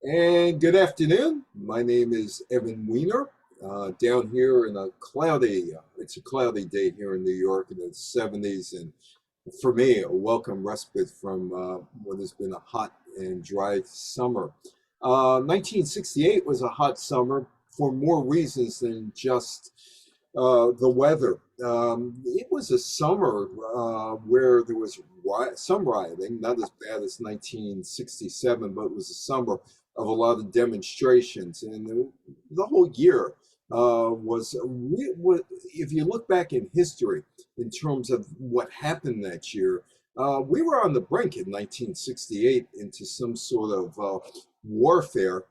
And good afternoon. My name is Evan Weiner. Down here in a cloudy, it's a cloudy day here in New York in the 70s, and for me, a welcome respite from what has been a hot and dry summer. 1968 was a hot summer for more reasons than just the weather. It was a summer where there was some rioting, not as bad as 1967, but it was a summer of a lot of demonstrations. And the whole year if you look back in history in terms of what happened that year, we were on the brink in 1968 into some sort of warfare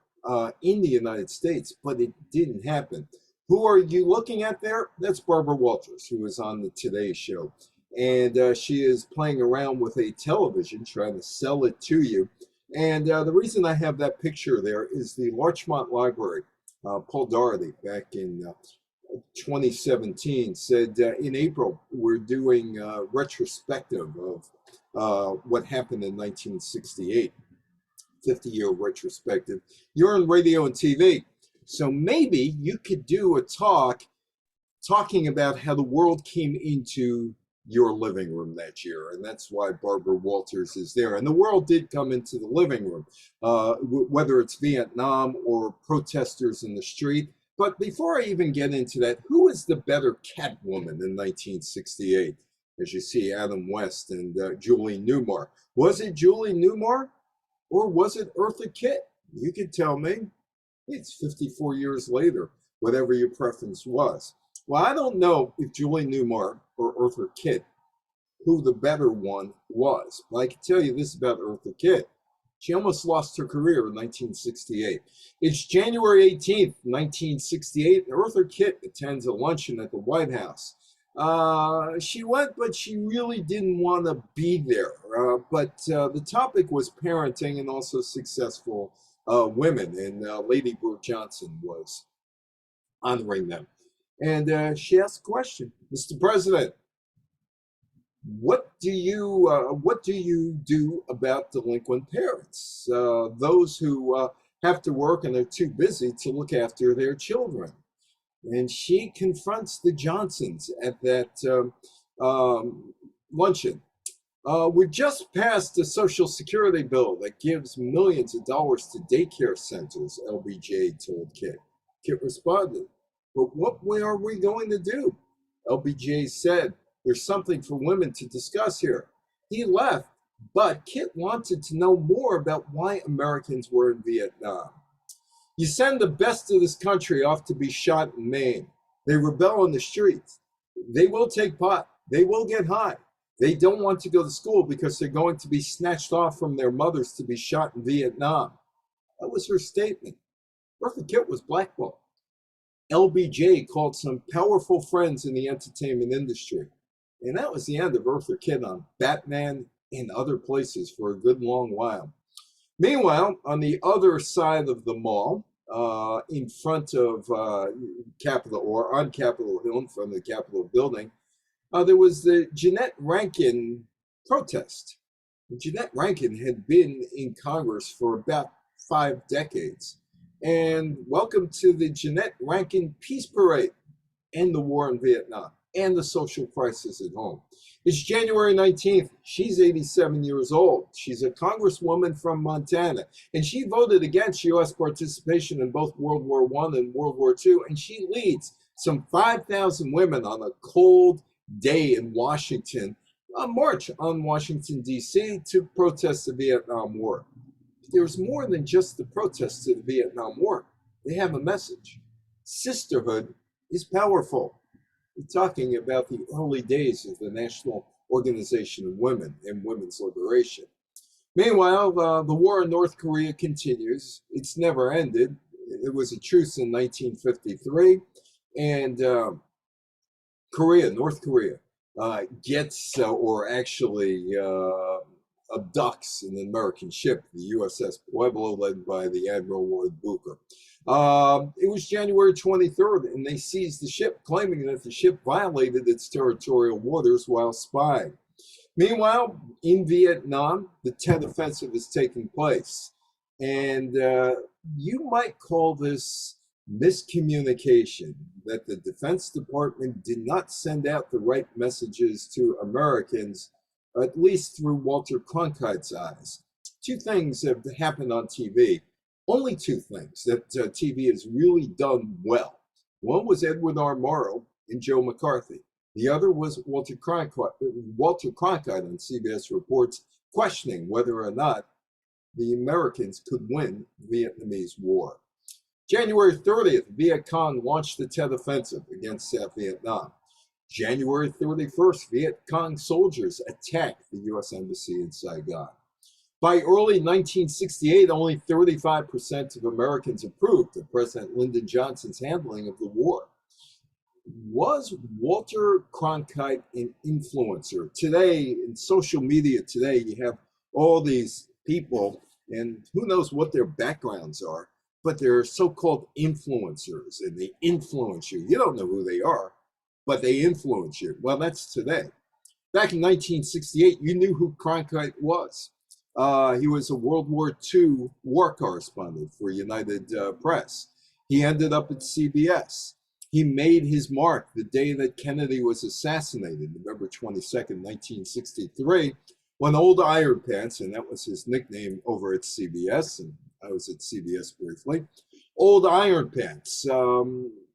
in the United States, but it didn't happen. Who are you looking at there? That's Barbara Walters, who is on the Today Show. And she is playing around with a television, trying to sell it to you. And the reason I have that picture there is the Larchmont Library. Paul Daugherty, back in 2017, said in April, we're doing a retrospective of what happened in 1968, 50-year retrospective. You're on radio and TV. So maybe you could do a talk talking about how the world came into your living room that year. And that's why Barbara Walters is there. And the world did come into the living room, whether it's Vietnam or protesters in the street. But before I even get into that, who is the better Catwoman in 1968? As you see, Adam West and Julie Newmar. Was it Julie Newmar or was it Eartha Kitt? You could tell me. It's 54 years later, whatever your preference was. Well, I don't know if Julie Newmar or Eartha Kitt, who the better one was. But I can tell you this about Eartha Kitt. She almost lost her career in 1968. It's January 18th, 1968, and Eartha Kitt attends a luncheon at the White House. She went, but she really didn't want to be there. But the topic was parenting and also successful women, and Lady Bird Johnson was honoring them. And she asked a question, Mr. President, what do you do about delinquent parents, those who have to work and are too busy to look after their children? And she confronts the Johnsons at that luncheon. We just passed a Social Security bill that gives millions of dollars to daycare centers, LBJ told Kit. Kit responded, but what are we going to do? LBJ said, there's something for women to discuss here. He left, but Kit wanted to know more about why Americans were in Vietnam. You send the best of this country off to be shot and maimed. They rebel on the streets. They will take pot. They will get high. They don't want to go to school because they're going to be snatched off from their mothers to be shot in Vietnam. That was her statement. Eartha Kitt was blackballed. LBJ called some powerful friends in the entertainment industry. And that was the end of Eartha Kitt on Batman and other places for a good long while. Meanwhile, on the other side of the mall, in front of Capitol, or on Capitol Hill, in front of the Capitol building, there was the Jeannette Rankin protest. Jeannette Rankin had been in Congress for about 5 decades. And welcome to the Jeannette Rankin Peace Parade and the war in Vietnam and the social crisis at home. It's January 19th. She's 87 years old. She's a congresswoman from Montana, and she voted against U.S. participation in both World War I and World War II, and she leads some 5,000 women on a cold day in Washington, a march on Washington, D.C. to protest the Vietnam War. There's more than just the protests to the Vietnam War. They have a message. Sisterhood is powerful. We're talking about the early days of the National Organization of Women and women's liberation. Meanwhile, the war in North Korea continues. It's never ended. It was a truce in 1953, and North Korea, gets or actually abducts an American ship, the USS Pueblo, led by the Admiral Lloyd Booker. It was January 23rd, and they seized the ship, claiming that the ship violated its territorial waters while spying. Meanwhile, in Vietnam, the Tet Offensive is taking place. And you might call this miscommunication, that the Defense Department did not send out the right messages to Americans, at least through Walter Cronkite's eyes. Two things have happened on TV, only two things that TV has really done well. One was Edward R. Murrow and Joe McCarthy. The other was Walter Cronkite on CBS Reports, questioning whether or not the Americans could win the Vietnamese War. January 30th, Viet Cong launched the Tet Offensive against South Vietnam. January 31st, Viet Cong soldiers attacked the U.S. Embassy in Saigon. By early 1968, only 35% of Americans approved of President Lyndon Johnson's handling of the war. Was Walter Cronkite an influencer? Today, in social media today, you have all these people, and who knows what their backgrounds are, but they're so-called influencers, and they influence you. You don't know who they are, but they influence you. Well, that's today. Back in 1968, you knew who Cronkite was. He was a World War II war correspondent for United Press. He ended up at CBS. He made his mark the day that Kennedy was assassinated, November 22nd, 1963, when Old Iron Pants, and that was his nickname over at CBS, and I was at CBS briefly, Old Iron Pants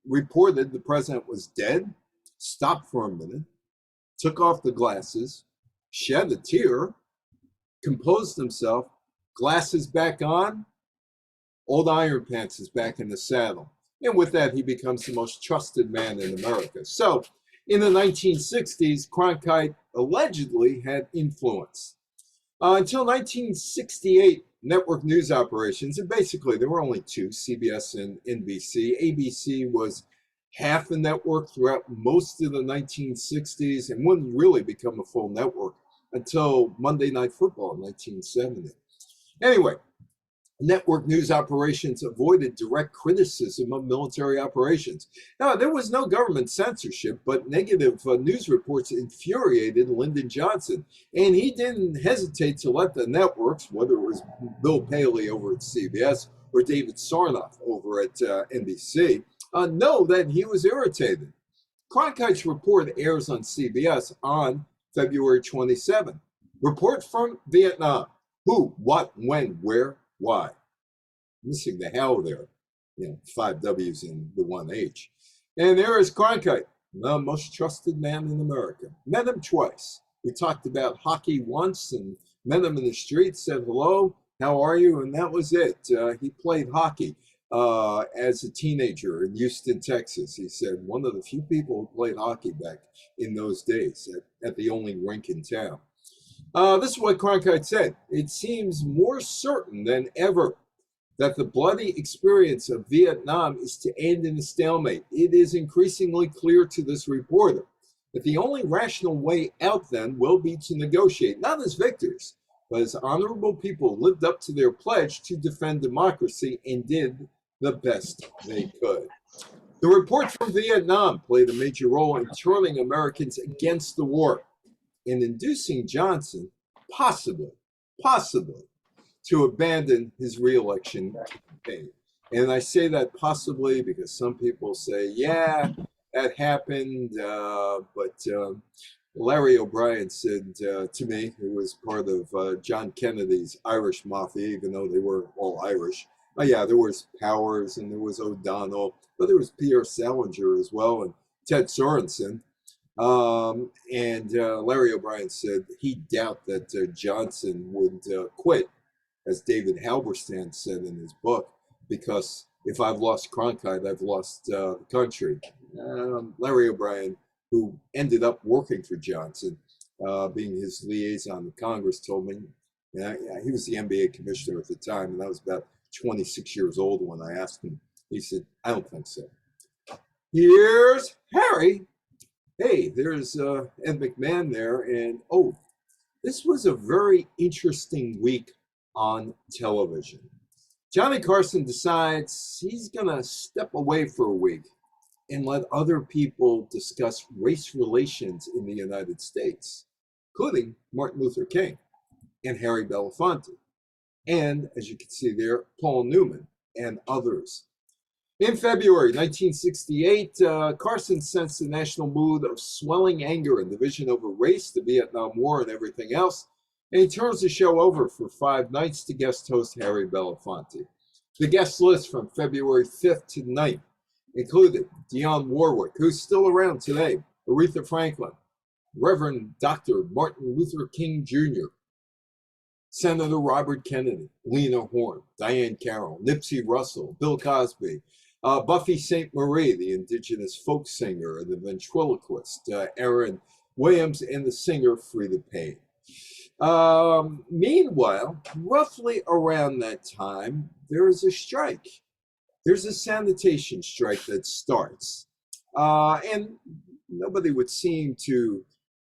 reported the president was dead, stopped for a minute, took off the glasses, shed a tear, composed himself, glasses back on, Old Iron Pants is back in the saddle. And with that, he becomes the most trusted man in America. So in the 1960s, Cronkite allegedly had influence. Until 1968, network news operations, and basically there were only two, CBS and NBC. ABC was half a network throughout most of the 1960s and wouldn't really become a full network until Monday Night Football in 1970. Anyway, network news operations avoided direct criticism of military operations. Now, there was no government censorship, but negative news reports infuriated Lyndon Johnson, and he didn't hesitate to let the networks, whether it was Bill Paley over at CBS or David Sarnoff over at NBC, know that he was irritated. Cronkite's report airs on CBS on February 27. Report from Vietnam. Who, what, when, where, why? Missing the how there. 5 W's and the 1 H. And there is Cronkite, the most trusted man in America. Met him twice. We talked about hockey once and met him in the street, said hello, how are you? And that was it. He played hockey as a teenager in Houston, Texas. He said one of the few people who played hockey back in those days at the only rink in town. This is what Cronkite said. It seems more certain than ever that the bloody experience of Vietnam is to end in a stalemate. It is increasingly clear to this reporter that the only rational way out then will be to negotiate, not as victors, but as honorable people lived up to their pledge to defend democracy and did the best they could. The report from Vietnam played a major role in turning Americans against the war and inducing Johnson, possibly, to abandon his reelection campaign. And I say that possibly because some people say, yeah, that happened, but Larry O'Brien said to me, who was part of John Kennedy's Irish Mafia, even though they were all Irish, yeah, there was Powers and there was O'Donnell, but there was Pierre Salinger as well and Ted Sorensen. And Larry O'Brien said he doubted that Johnson would quit, as David Halberstam said in his book, because if I've lost Cronkite, I've lost the country. Larry O'Brien, who ended up working for Johnson, being his liaison to Congress, told me, he was the NBA commissioner at the time, and I was about 26 years old when I asked him. He said, I don't think so. Here's Harry. Hey, there's Ed McMahon there, and oh, this was a very interesting week on television. Johnny Carson decides he's gonna step away for a week and let other people discuss race relations in the United States, including Martin Luther King and Harry Belafonte. and, as you can see there, Paul Newman and others. In February 1968, Carson sensed a national mood of swelling anger and division over race, the Vietnam War, and everything else, and he turns the show over for 5 nights to guest host Harry Belafonte. The guest list from February 5th to 9th included Dionne Warwick, who's still around today, Aretha Franklin, Reverend Dr. Martin Luther King Jr., Senator Robert Kennedy, Lena Horne, Diane Carroll, Nipsey Russell, Bill Cosby, Buffy St. Marie, the indigenous folk singer and the ventriloquist, Aaron Williams, and the singer Freda Payne. Meanwhile, roughly around that time, there is a strike. There's a sanitation strike that starts. And nobody would seem to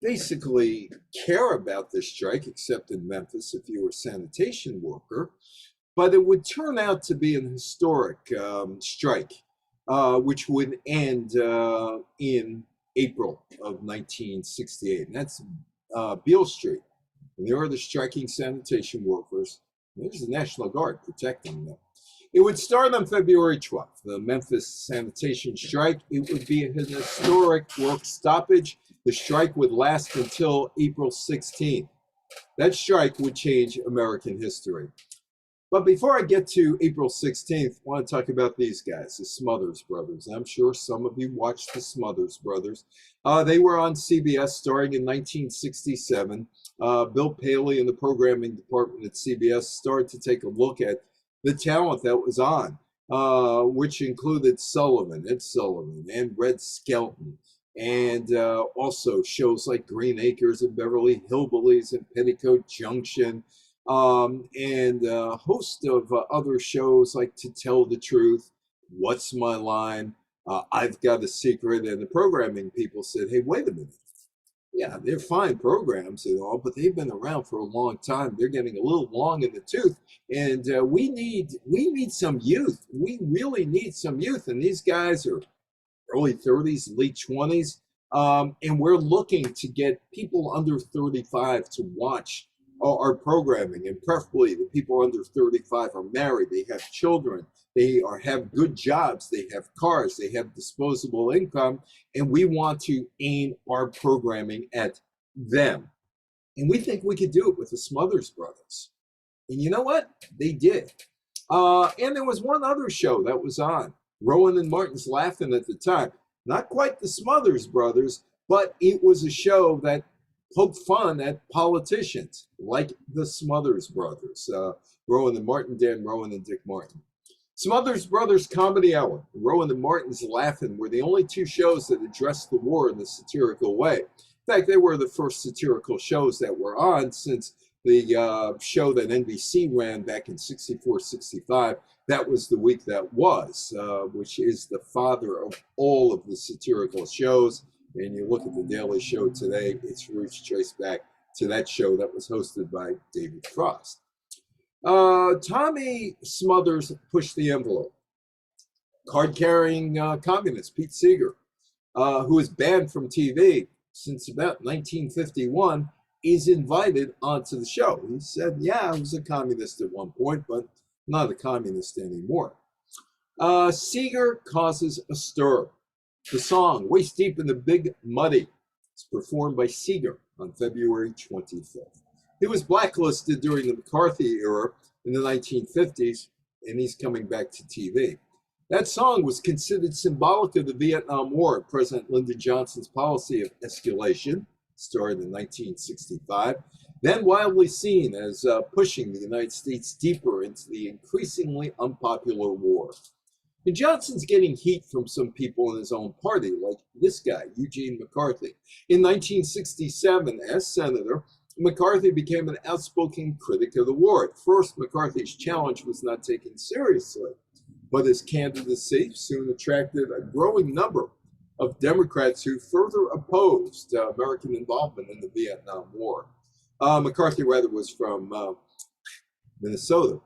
basically care about this strike, except in Memphis if you were a sanitation worker. But it would turn out to be an historic strike, which would end in April of 1968. And that's Beale Street. And there are the striking sanitation workers. There's the National Guard protecting them. It would start on February 12th, the Memphis sanitation strike. It would be an historic work stoppage. The strike would last until April 16th. That strike would change American history. But before I get to April 16th, I want to talk about these guys, the Smothers Brothers. I'm sure some of you watched the Smothers Brothers. They were on CBS starting in 1967. Bill Paley in the programming department at CBS started to take a look at the talent that was on, which included Ed Sullivan, and Red Skelton, and also shows like Green Acres and Beverly Hillbillies and Petticoat Junction, and a host of other shows like To Tell the Truth, What's My Line, I've Got a Secret, and the programming people said, hey, wait a minute. Yeah, they're fine programs and all, but they've been around for a long time. They're getting a little long in the tooth, and we need some youth. We really need some youth, and these guys are early 30s, late 20s, and we're looking to get people under 35 to watch our programming, and preferably the people under 35 are married, they have children, they have good jobs, they have cars, they have disposable income, and we want to aim our programming at them. And we think we could do it with the Smothers Brothers. And you know what? They did. And there was one other show that was on, Rowan and Martin's Laughing at the time. Not quite the Smothers Brothers, but it was a show that poked fun at politicians like the Smothers Brothers, Rowan and Martin, Dan Rowan and Dick Martin. Smothers Brothers Comedy Hour, Rowan and Martin's Laughing were the only two shows that addressed the war in a satirical way. In fact, they were the first satirical shows that were on since the show that NBC ran back in 64, 65. That was the week that was, which is the father of all of the satirical shows. And you look at the Daily Show today, its roots trace back to that show that was hosted by David Frost. Tommy Smothers pushed the envelope. Card-carrying communist Pete Seeger, who was banned from TV since about 1951, is invited onto the show. He said, yeah, I was a communist at one point, but not a communist anymore. Seeger causes a stir. The song, Waist Deep in the Big Muddy, is performed by Seeger on February 25th. He was blacklisted during the McCarthy era in the 1950s, and he's coming back to TV. That song was considered symbolic of the Vietnam War and President Lyndon Johnson's policy of escalation, started in 1965, then widely seen as pushing the United States deeper into the increasingly unpopular war. And Johnson's getting heat from some people in his own party, like this guy, Eugene McCarthy. In 1967, as senator, McCarthy became an outspoken critic of the war. At first, McCarthy's challenge was not taken seriously, but his candidacy soon attracted a growing number of Democrats who further opposed American involvement in the Vietnam War. McCarthy, rather, was from Minnesota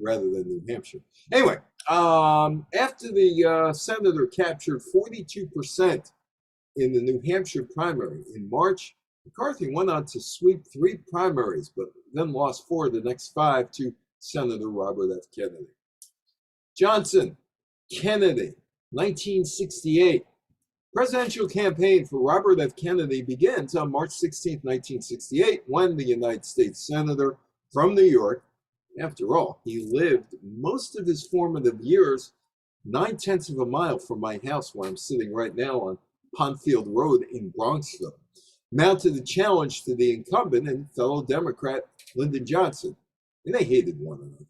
rather than New Hampshire. Anyway, after the senator captured 42% in the New Hampshire primary in March, McCarthy went on to sweep 3 primaries, but then lost 4 of the next 5 to Senator Robert F. Kennedy. Johnson, Kennedy, 1968. Presidential campaign for Robert F. Kennedy begins on March 16, 1968, when the United States Senator from New York, after all, he lived most of his formative years 9/10 of a mile from my house where I'm sitting right now on Pondfield Road in Bronxville, mounted a challenge to the incumbent and fellow Democrat Lyndon Johnson, and they hated one another.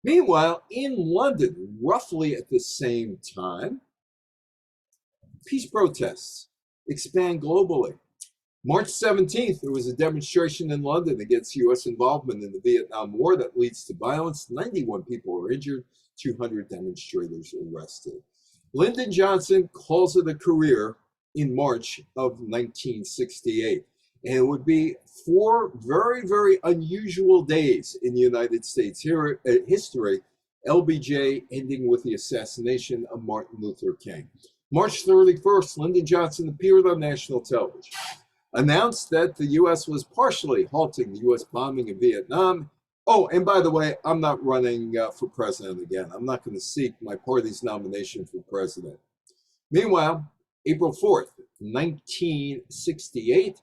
Meanwhile, in London, roughly at the same time, peace protests expand globally. March 17th, there was a demonstration in London against U.S. involvement in the Vietnam War that leads to violence. 91 people were injured, 200 demonstrators arrested. Lyndon Johnson calls it a career in March of 1968. And it would be 4 very, very unusual days in United States history, LBJ ending with the assassination of Martin Luther King. March 31st, Lyndon Johnson appeared on national television, announced that the U.S. was partially halting the U.S. bombing of Vietnam. Oh, and by the way, I'm not running for president again. I'm not going to seek my party's nomination for president. Meanwhile, April 4th, 1968,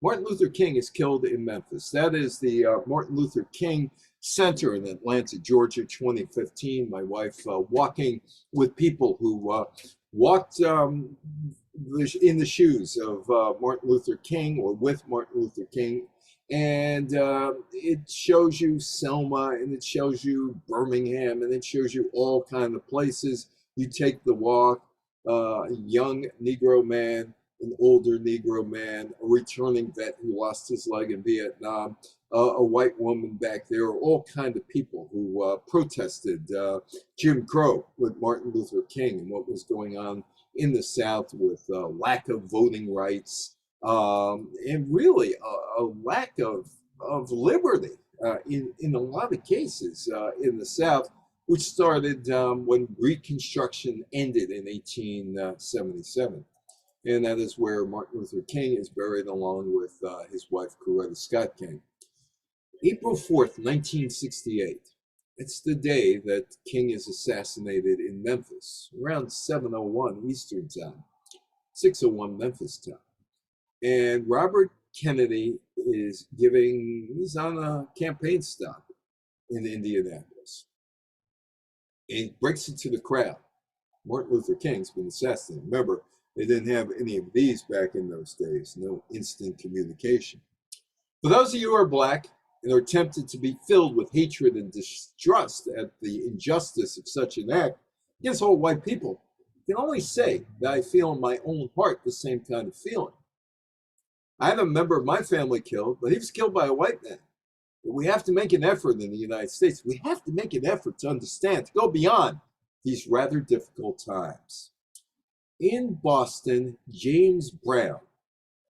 Martin Luther King is killed in Memphis. That is the Martin Luther King Center in Atlanta, Georgia, 2015. My wife walking with people who walked in the shoes of Martin Luther King or with Martin Luther King. And it shows you Selma, and it shows you Birmingham, and it shows you all kinds of places. You take the walk, a young Negro man, an older Negro man, a returning vet who lost his leg in Vietnam, a white woman back there, all kinds of people who protested Jim Crow with Martin Luther King and what was going on in the South with lack of voting rights, and really a lack of liberty in a lot of cases in the South, which started when Reconstruction ended in 1877. And that is where Martin Luther King is buried along with his wife, Coretta Scott King. April 4th, 1968. It's the day that King is assassinated in Memphis, around 7:01 Eastern Time, 6:01 Memphis time. And Robert Kennedy he's on a campaign stop in Indianapolis. And he breaks into the crowd. Martin Luther King's been assassinated. Remember, they didn't have any of these back in those days, no instant communication. For those of you who are Black and are tempted to be filled with hatred and distrust at the injustice of such an act against all white people, I can only say that I feel in my own heart the same kind of feeling. I have a member of my family killed, but he was killed by a white man. But we have to make an effort in the United States. We have to make an effort to understand, to go beyond these rather difficult times. In Boston, James Brown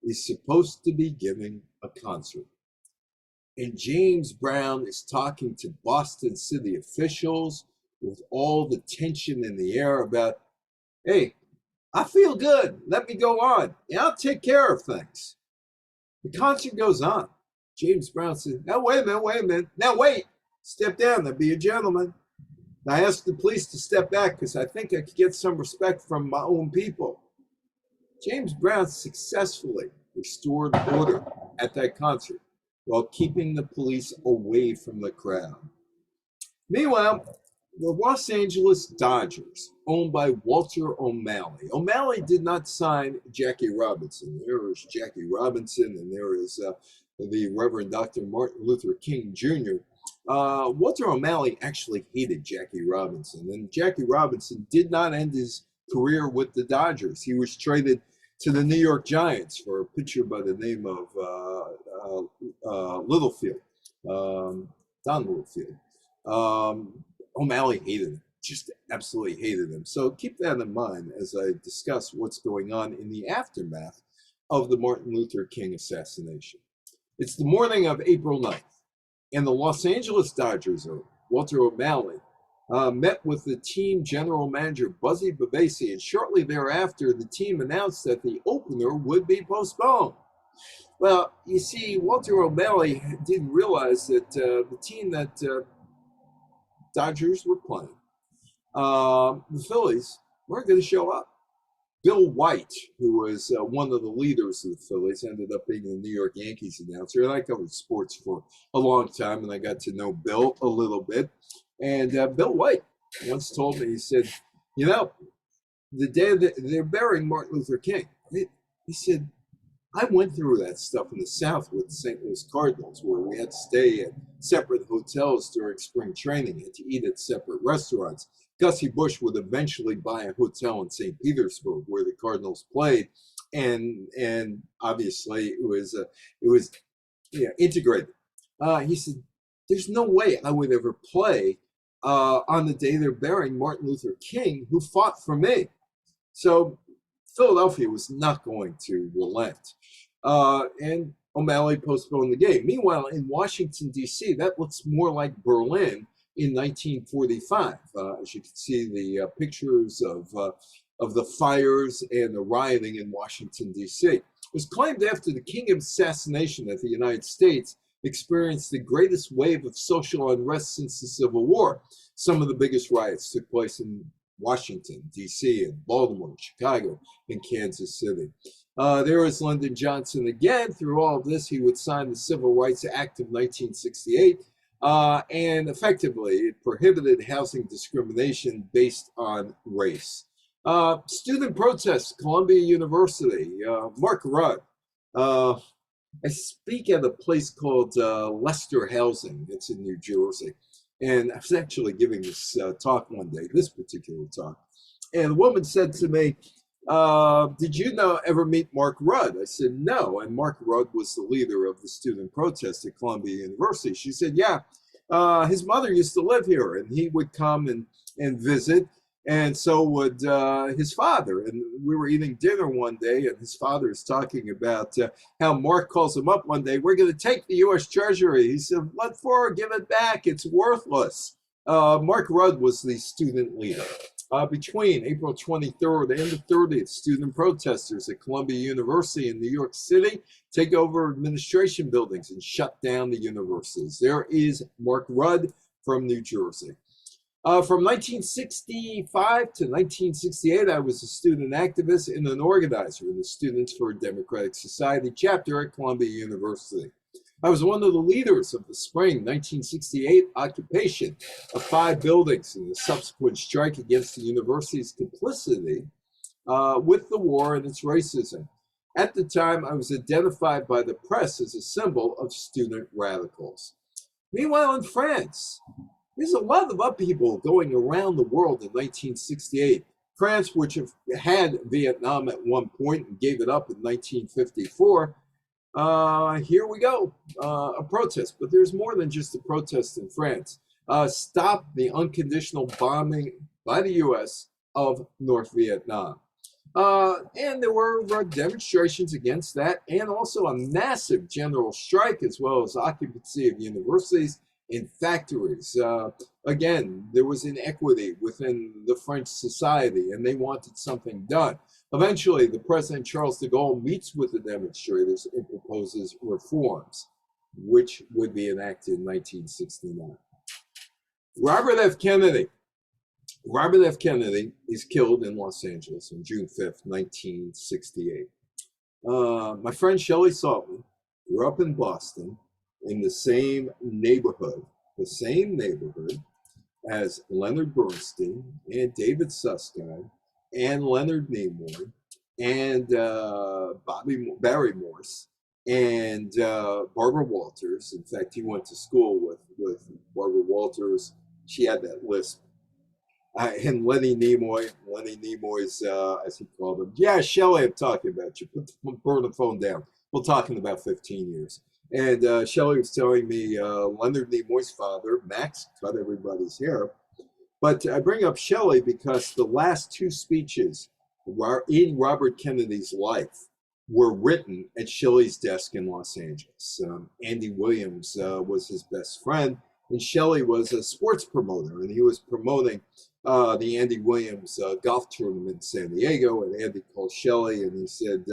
is supposed to be giving a concert. And James Brown is talking to Boston city officials with all the tension in the air about, hey, I feel good. Let me go on. Yeah, I'll take care of things. The concert goes on. James Brown says, now, wait a minute. Now, wait. Step down. Now, be a gentleman. And I asked the police to step back because I think I could get some respect from my own people. James Brown successfully restored order at that concert while keeping the police away from the crowd. Meanwhile, the Los Angeles Dodgers, owned by Walter O'Malley. O'Malley did not sign Jackie Robinson. There is Jackie Robinson, and there is the Reverend Dr. Martin Luther King Jr. Walter O'Malley actually hated Jackie Robinson, and Jackie Robinson did not end his career with the Dodgers. He was traded to the New York Giants for a pitcher by the name of Littlefield, Don Littlefield. O'Malley hated him, just absolutely hated him. So keep that in mind as I discuss what's going on in the aftermath of the Martin Luther King assassination. It's the morning of April 9th, and the Los Angeles Dodgers owner, Walter O'Malley, met with the team general manager, Buzzy Babasi, and shortly thereafter, the team announced that the opener would be postponed. Well, you see, Walter O'Malley didn't realize that the team that Dodgers were playing, the Phillies, weren't going to show up. Bill White, who was one of the leaders of the Phillies, ended up being the New York Yankees announcer. And I covered sports for a long time, and I got to know Bill a little bit. And Bill White once told me, he said, you know, the day that they're burying Martin Luther King, he said, I went through that stuff in the South with the St. Louis Cardinals, where we had to stay at separate hotels during spring training and to eat at separate restaurants. Gussie Busch would eventually buy a hotel in St. Petersburg, where the Cardinals played, and obviously it was integrated. He said, "There's no way I would ever play on the day they're burying Martin Luther King, who fought for me." So Philadelphia was not going to relent. And O'Malley postponed the game. Meanwhile, in Washington, D.C., that looks more like Berlin in 1945. As you can see, the pictures of the fires and the rioting in Washington, D.C. It was claimed after the King assassination that the United States experienced the greatest wave of social unrest since the Civil War. Some of the biggest riots took place in Washington, D.C., and Baltimore, Chicago, and Kansas City. There was Lyndon Johnson again. Through all of this, he would sign the Civil Rights Act of 1968, and effectively it prohibited housing discrimination based on race. Student protests, Columbia University, Mark Rudd. I speak at a place called Leicester Housing. It's in New Jersey. And I was actually giving this talk one day, this particular talk. And the woman said to me, did you ever meet Mark Rudd? I said, no. And Mark Rudd was the leader of the student protest at Columbia University. She said, yeah, his mother used to live here, and he would come and visit. And so would his father. And we were eating dinner one day, and his father is talking about how Mark calls him up one day. We're going to take the U.S. Treasury. He said, what for? Give it back. It's worthless. Mark Rudd was the student leader. Between April 23rd and the 30th, student protesters at Columbia University in New York City take over administration buildings and shut down the universities. There is Mark Rudd from New Jersey. From 1965 to 1968, I was a student activist and an organizer in the Students for a Democratic Society chapter at Columbia University. I was one of the leaders of the spring 1968 occupation of 5 buildings and the subsequent strike against the university's complicity with the war and its racism. At the time, I was identified by the press as a symbol of student radicals. Meanwhile, in France, there's a lot of upheaval going around the world in 1968. France, which had Vietnam at one point and gave it up in 1954, here we go, a protest. But there's more than just a protest in France. Stop the unconditional bombing by the U.S. of North Vietnam. And there were demonstrations against that, and also a massive general strike, as well as occupancy of universities and factories. Again, there was inequity within the French society, and they wanted something done. Eventually, the President Charles de Gaulle meets with the demonstrators and proposes reforms, which would be enacted in 1969. Robert F. Kennedy. Robert F. Kennedy is killed in Los Angeles on June 5th, 1968. My friend Shelley Saltman grew up in Boston in the same neighborhood as Leonard Bernstein and David Susskind and Leonard Nimoy and Barry Morse and Barbara Walters. In fact, he went to school with Barbara Walters. She had that lisp. And Lenny Nimoy. Lenny Nimoy's, as he called him. Yeah, Shelley, I'm talking about you. Burn the phone down. We'll talk in about 15 years. And Shelley was telling me Leonard Nimoy's father, Max, cut everybody's hair. But I bring up Shelley because the last 2 speeches in Robert Kennedy's life were written at Shelley's desk in Los Angeles. Andy Williams was his best friend, and Shelley was a sports promoter, and he was promoting the Andy Williams golf tournament in San Diego. And Andy called Shelley, and he said,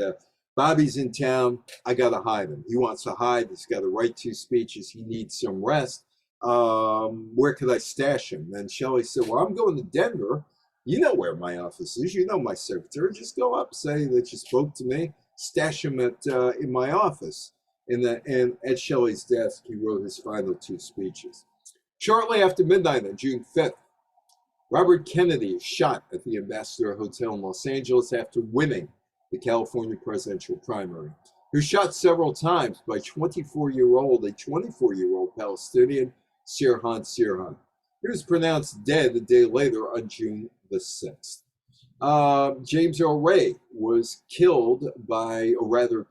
Bobby's in town. I got to hide him. He wants to hide. He's got to write 2 speeches. He needs some rest. Where could I stash him? And Shelley said, well, I'm going to Denver. You know where my office is. You know my secretary. Just go up, say that you spoke to me, stash him at in my office. And at Shelley's desk, he wrote his final 2 speeches. Shortly after midnight on June 5th, Robert Kennedy is shot at the Ambassador Hotel in Los Angeles after winning the California presidential primary. He was shot several times by a 24-year-old Palestinian, Sirhan Sirhan. He was pronounced dead a day later on June the 6th. James Earl Ray was killed Martin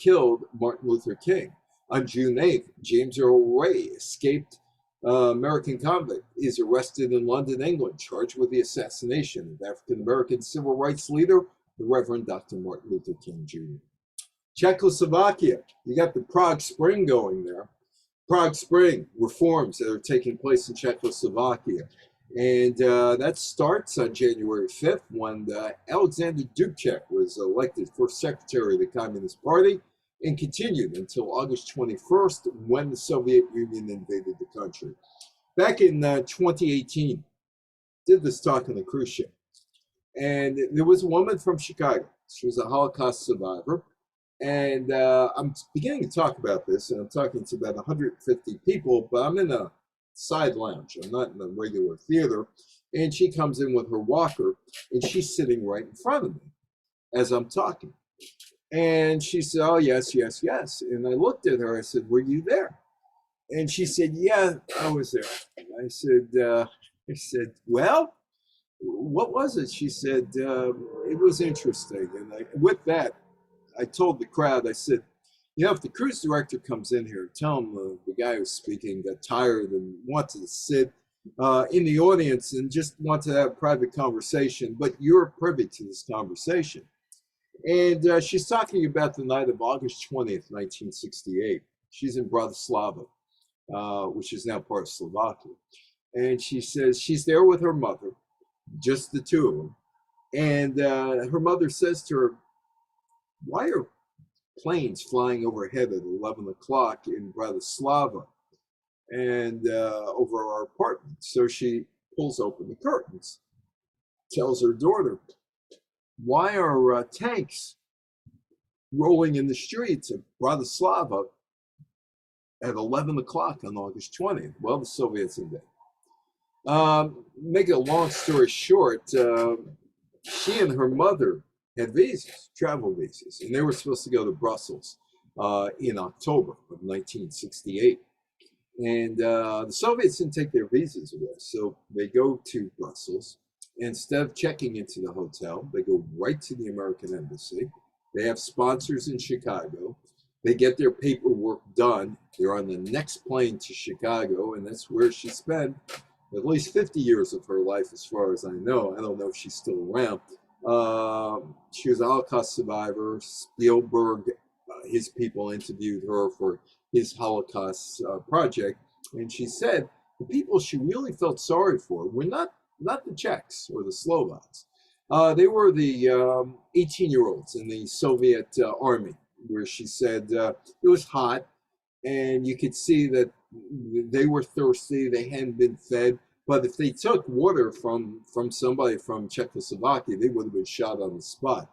Luther King. On June 8th, James Earl Ray escaped American convict, is arrested in London, England, charged with the assassination of African-American civil rights leader, the Reverend Dr. Martin Luther King Jr. Czechoslovakia, you got the Prague Spring going there. Prague Spring reforms that are taking place in Czechoslovakia. And that starts on January 5th when Alexander Dubček was elected first secretary of the Communist Party and continued until August 21st when the Soviet Union invaded the country. Back in 2018, did this talk on a cruise ship. And there was a woman from Chicago. She was a Holocaust survivor. And I'm beginning to talk about this, and I'm talking to about 150 people, but I'm in a side lounge. I'm not in a regular theater. And she comes in with her walker, and she's sitting right in front of me as I'm talking. And she said, oh, yes, yes, yes. And I looked at her. I said, were you there? And she said, yeah, I was there. I said, well, what was it? She said, it was interesting. And with that, I told the crowd, I said, you know, if the cruise director comes in here, tell him the guy who's speaking got tired and wanted to sit in the audience and just want to have a private conversation, but you're privy to this conversation. And she's talking about the night of August 20th, 1968. She's in Bratislava, which is now part of Slovakia. And she says she's there with her mother, just the two of them. And her mother says to her, why are planes flying overhead at 11 o'clock in Bratislava and over our apartment? So she pulls open the curtains, tells her daughter, why are tanks rolling in the streets of Bratislava at 11 o'clock on August 20th? Well, the Soviets invaded. Make a long story short, she and her mother had visas, travel visas, and they were supposed to go to Brussels in October of 1968. And the Soviets didn't take their visas away, so they go to Brussels. Instead of checking into the hotel, they go right to the American embassy. They have sponsors in Chicago. They get their paperwork done. They're on the next plane to Chicago, and that's where she spent at least 50 years of her life, as far as I know. I don't know if she's still around. She was a Holocaust survivor. Spielberg, his people interviewed her for his Holocaust project, and she said the people she really felt sorry for were not the Czechs or the Slovaks. They were the 18-year-olds in the Soviet army, where she said it was hot, and you could see that they were thirsty, they hadn't been fed, but if they took water from somebody from Czechoslovakia, they would have been shot on the spot.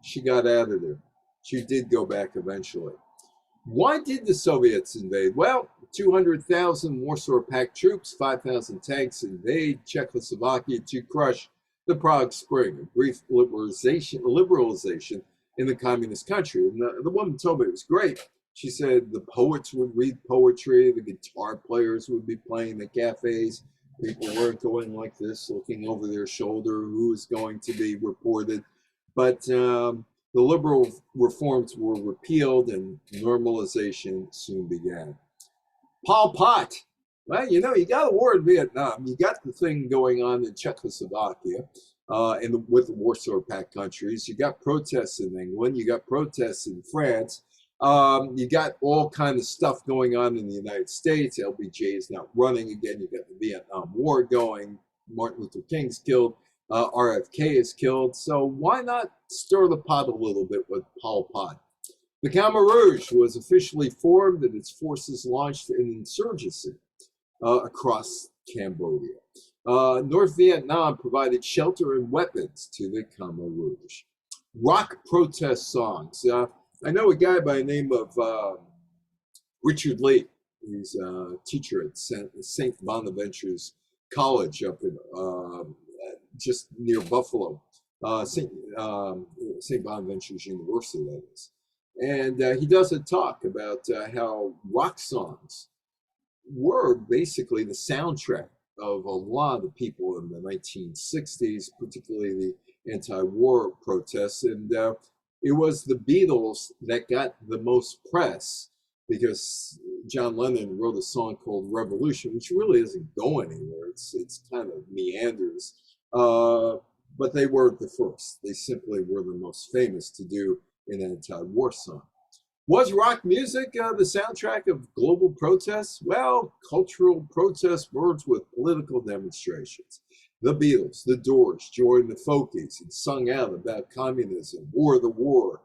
She got out of there. She did go back eventually. Why did the Soviets invade? Well, 200,000 Warsaw Pact troops, 5,000 tanks invade Czechoslovakia to crush the Prague Spring, a brief liberalization in the communist country. And the woman told me it was great. She said the poets would read poetry, the guitar players would be playing the cafes. People weren't going like this, looking over their shoulder, who is going to be reported. But the liberal reforms were repealed and normalization soon began. Pol Pot. Well, you know, you got a war in Vietnam. You got the thing going on in Czechoslovakia with the Warsaw Pact countries. You got protests in England. You got protests in France. You got all kind of stuff going on in the United States. LBJ is not running again. You got the Vietnam War going. Martin Luther King's killed. RFK is killed. So why not stir the pot a little bit with Pol Pot? The Khmer Rouge was officially formed and its forces launched an insurgency across Cambodia. North Vietnam provided shelter and weapons to the Khmer Rouge. Rock protest songs. I know a guy by the name of Richard Lee. He's a teacher at St. Bonaventure's College up in just near Buffalo, St. Bonaventure's University, that is. And he does a talk about how rock songs were basically the soundtrack of a lot of people in the 1960s, particularly the anti-war protests. And it was the Beatles that got the most press because John Lennon wrote a song called Revolution, which really doesn't go anywhere. It's kind of meanders. But they weren't the first. They simply were the most famous to do an anti-war song. Was rock music the soundtrack of global protests? Well, cultural protests merged with political demonstrations. The Beatles, the Doors joined the folkies and sung out about communism or the war,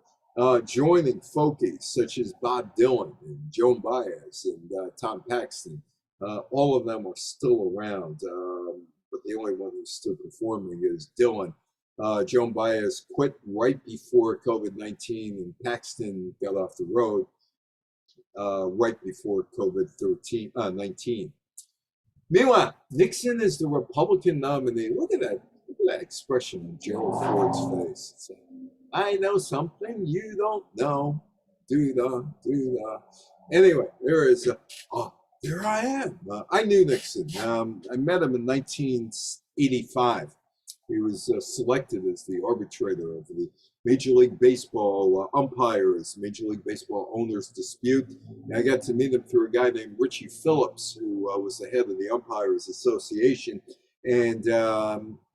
joining folkies such as Bob Dylan and Joan Baez and Tom Paxton. All of them are still around, but the only one who's still performing is Dylan. Joan Baez quit right before COVID-19, and Paxton got off the road right before COVID-19. Meanwhile, Nixon is the Republican nominee. Look at that expression on Gerald Ford's face. It's like, I know something you don't know. Do the. Anyway, there is there I am. I knew Nixon. I met him in 1985. He was selected as the arbitrator of the Major League Baseball umpires, Major League Baseball owners dispute. And I got to meet him through a guy named Richie Phillips, who was the head of the Umpires Association. And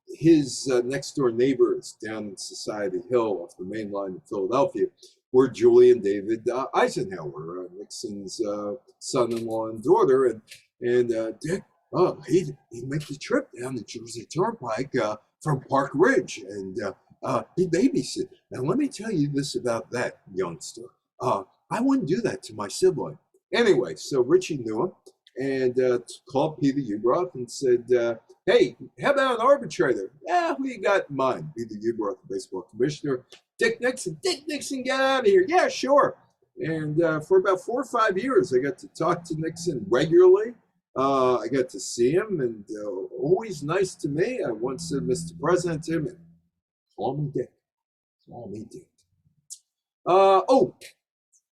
his next door neighbors down in Society Hill off the main line in Philadelphia were Julie and David Eisenhower, Nixon's son-in-law and daughter. And Dick, he'd make the trip down the Jersey Turnpike from Park Ridge, and he babysit. Now, let me tell you this about that youngster. I wouldn't do that to my sibling. Anyway, so Richie knew him and called Peter Ueberroth and said, hey, how about an arbitrator? Yeah, who you got in mind? Peter Ueberroth, the baseball commissioner. Dick Nixon. Dick Nixon, get out of here. Yeah, sure. And for about 4 or 5 years, I got to talk to Nixon regularly. I got to see him, and always nice to me. I once said, Mr. President, to him, and call me Dick. Call me Dick.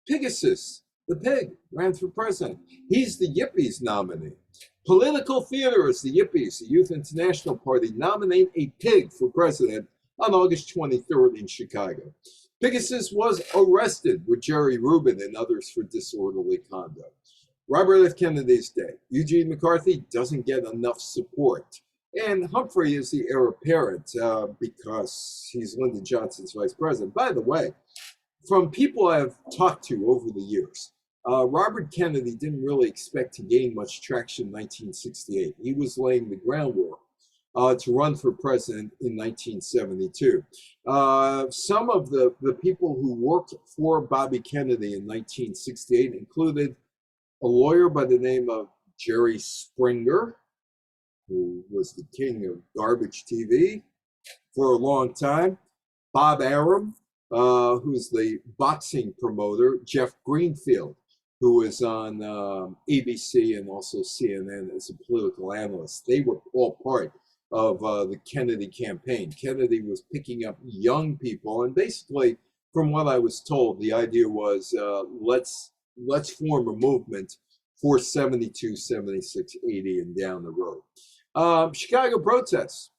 Pegasus, the pig, ran for president. He's the Yippies nominee. Political theaterists, the Yippies, the Youth International Party, nominate a pig for president on August 23rd in Chicago. Pegasus was arrested with Jerry Rubin and others for disorderly conduct. Robert F. Kennedy's day. Eugene McCarthy doesn't get enough support. And Humphrey is the heir apparent because he's Lyndon Johnson's vice president. By the way, from people I've talked to over the years, Robert Kennedy didn't really expect to gain much traction in 1968. He was laying the groundwork to run for president in 1972. Some of the people who worked for Bobby Kennedy in 1968 included a lawyer by the name of Jerry Springer, who was the king of garbage TV for a long time, Bob Arum, who's the boxing promoter, Jeff Greenfield, who was on ABC and also CNN as a political analyst. They were all part of the Kennedy campaign. Kennedy was picking up young people, and basically, from what I was told, the idea was let's form a movement for 72, 76, 80, and down the road. Chicago protests.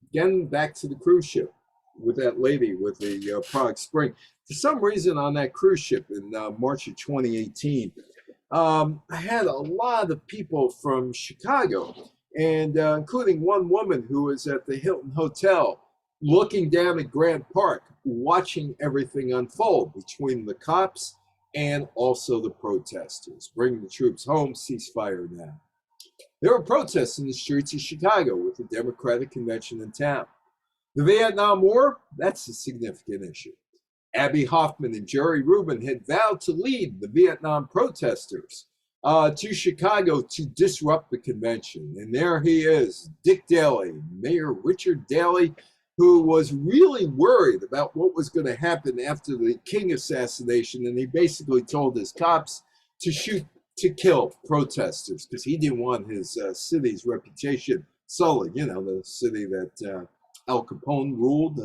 Again, back to the cruise ship with that lady with the Prague Spring. For some reason on that cruise ship in March of 2018, I had a lot of people from Chicago, and including one woman who was at the Hilton Hotel looking down at Grant Park, watching everything unfold between the cops and also the protesters. Bring the troops home, ceasefire now. There were protests in the streets of Chicago with the Democratic convention in town. The Vietnam War, that's a significant issue. Abby Hoffman and Jerry Rubin had vowed to lead the Vietnam protesters to Chicago to disrupt the convention. And there he is, Dick Daley, Mayor Richard Daley, who was really worried about what was going to happen after the King assassination. And he basically told his cops to shoot to kill protesters because he didn't want his city's reputation sullied. You know, the city that Al Capone ruled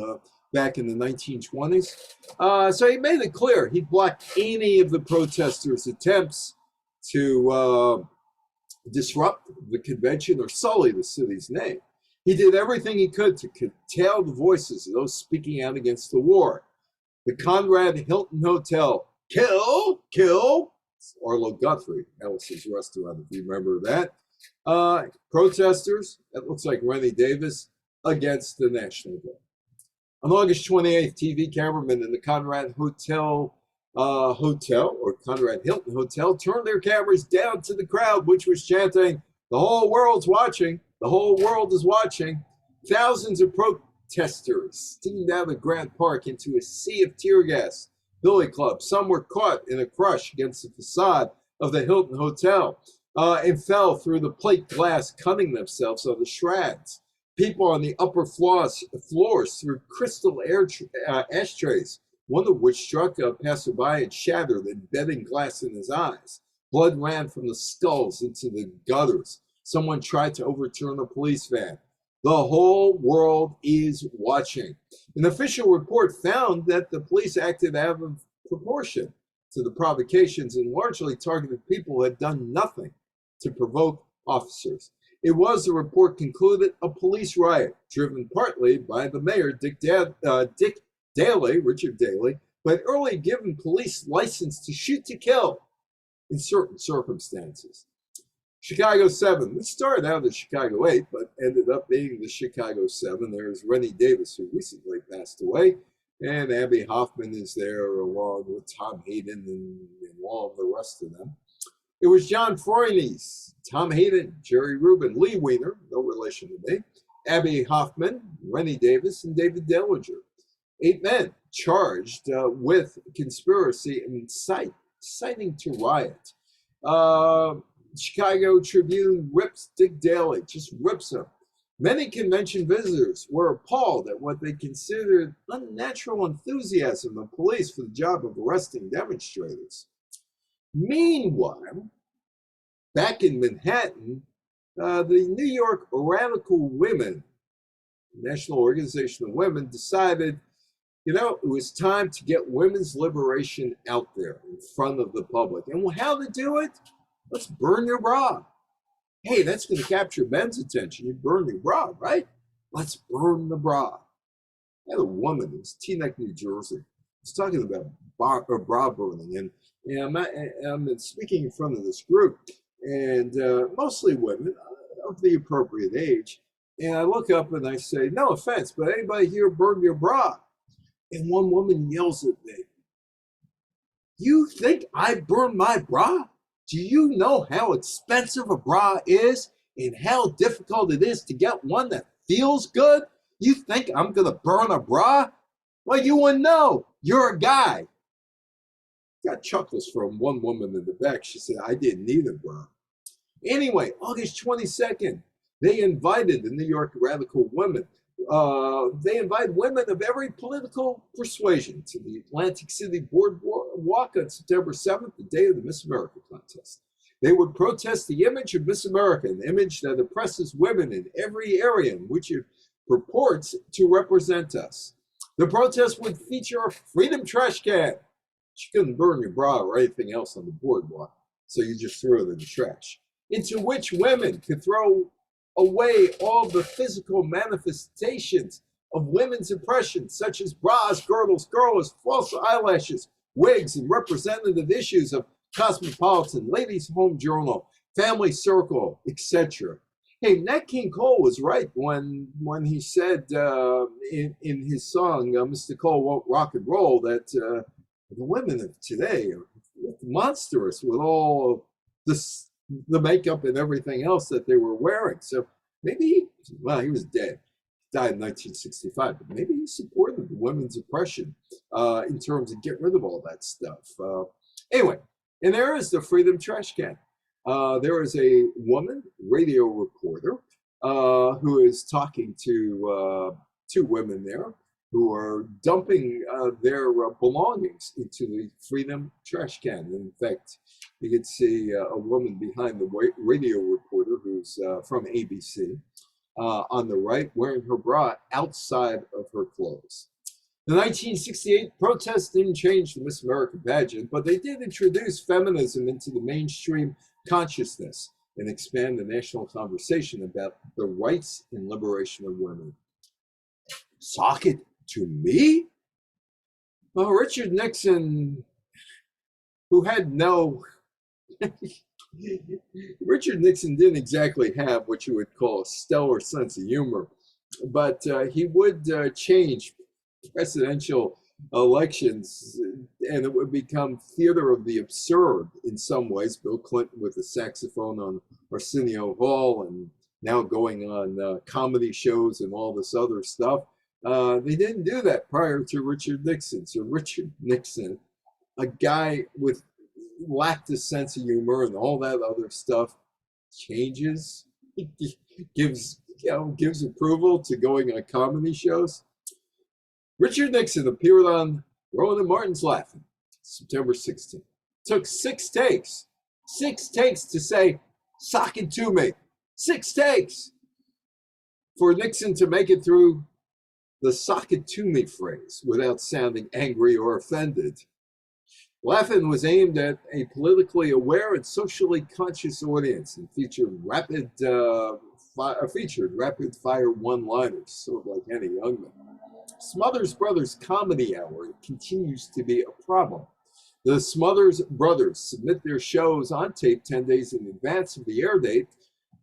back in the 1920s. So he made it clear he'd block any of the protesters' attempts to disrupt the convention or sully the city's name. He did everything he could to curtail the voices of those speaking out against the war. The Conrad Hilton Hotel, kill, Arlo Guthrie, Alice's restaurant, if you remember that. Protesters, that looks like Rennie Davis, against the National Guard. On August 28th, TV cameramen in the Conrad Hotel or Conrad Hilton Hotel turned their cameras down to the crowd, which was chanting, "The whole world's watching. The whole world is watching." Thousands of protesters steamed out of Grant Park into a sea of tear gas, billy clubs. Some were caught in a crush against the facade of the Hilton Hotel and fell through the plate glass, cutting themselves on the shreds. People on the upper floors threw crystal ashtrays, one of which struck a passerby and shattered, embedding glass in his eyes. Blood ran from the skulls into the gutters. Someone tried to overturn a police van. The whole world is watching. An official report found that the police acted out of proportion to the provocations and largely targeted people who had done nothing to provoke officers. It was, the report concluded, a police riot driven partly by the mayor, Dick Daley, Richard Daley, who had early given police license to shoot to kill in certain circumstances. Chicago 7. We started out as Chicago 8, but ended up being the Chicago 7. There's Rennie Davis, who recently passed away, and Abby Hoffman is there along with Tom Hayden and all of the rest of them. It was John Freunes, Tom Hayden, Jerry Rubin, Lee Weiner, no relation to me, Abby Hoffman, Rennie Davis, and David Dellinger. 8 men charged with conspiracy and inciting to riot. Chicago Tribune rips Dick Daley, just rips him. Many convention visitors were appalled at what they considered unnatural enthusiasm of police for the job of arresting demonstrators. Meanwhile, back in Manhattan, the New York Radical Women, National Organization of Women, decided, it was time to get women's liberation out there in front of the public. And how to do it? Let's burn your bra. Hey, that's going to capture men's attention. You burn your bra, right? Let's burn the bra. I had a woman, it was Teaneck, New Jersey, was talking about bra burning. And I'm speaking in front of this group, and mostly women of the appropriate age. And I look up and I say, no offense, but anybody here burn your bra? And one woman yells at me, "You think I burn my bra? Do you know how expensive a bra is and how difficult it is to get one that feels good? You think I'm going to burn a bra? Well, you wouldn't know. You're a guy." Got chuckles from one woman in the back. She said, "I didn't need a bra." Anyway, August 22nd, they invited the New York Radical Women. They invited women of every political persuasion to the Atlantic City Boardwalk on September 7th, the day of the Miss America contest. They would protest the image of Miss America, an image that oppresses women in every area in which it purports to represent us. The protest would feature a freedom trash can. You couldn't burn your bra or anything else on the boardwalk, so you just threw it in the trash, into which women could throw away all the physical manifestations of women's oppression, such as bras, girdles, curlers, false eyelashes, wigs, and representative issues of Cosmopolitan, Ladies' Home Journal, Family Circle, etc. Hey, Nat King Cole was right when he said in his song, Mr. Cole Won't Rock and Roll, that the women of today are monstrous with all the makeup and everything else that they were wearing. So maybe, he was dead. died in 1965, but maybe he supported the women's oppression in terms of get rid of all that stuff. Anyway, and there is the Freedom Trash Can. There is a woman, radio reporter, who is talking to two women there who are dumping their belongings into the Freedom Trash Can. In fact, you can see a woman behind the radio reporter who's from ABC on the right, wearing her bra outside of her clothes. The 1968 protests didn't change the Miss America pageant, but they did introduce feminism into the mainstream consciousness and expand the national conversation about the rights and liberation of women. Sock it to me? Well, Richard Nixon, who had no... Richard Nixon didn't exactly have what you would call a stellar sense of humor, but he would change presidential elections, and it would become theater of the absurd in some ways. Bill Clinton with the saxophone on Arsenio Hall, and now going on comedy shows and all this other stuff. They didn't do that prior to Richard Nixon. So Richard Nixon, a guy with lacked a sense of humor and all that other stuff, changes, gives approval to going on comedy shows. Richard Nixon appeared on Rowan and Martin's Laughing, September 16th. Took 6 takes to say, sock it to me. 6 takes for Nixon to make it through the sock it to me phrase without sounding angry or offended. Laughing was aimed at a politically aware and socially conscious audience and featured rapid fire one-liners, sort of like Henny Youngman. Smothers Brothers Comedy Hour continues to be a problem. The Smothers Brothers submit their shows on tape 10 days in advance of the air date,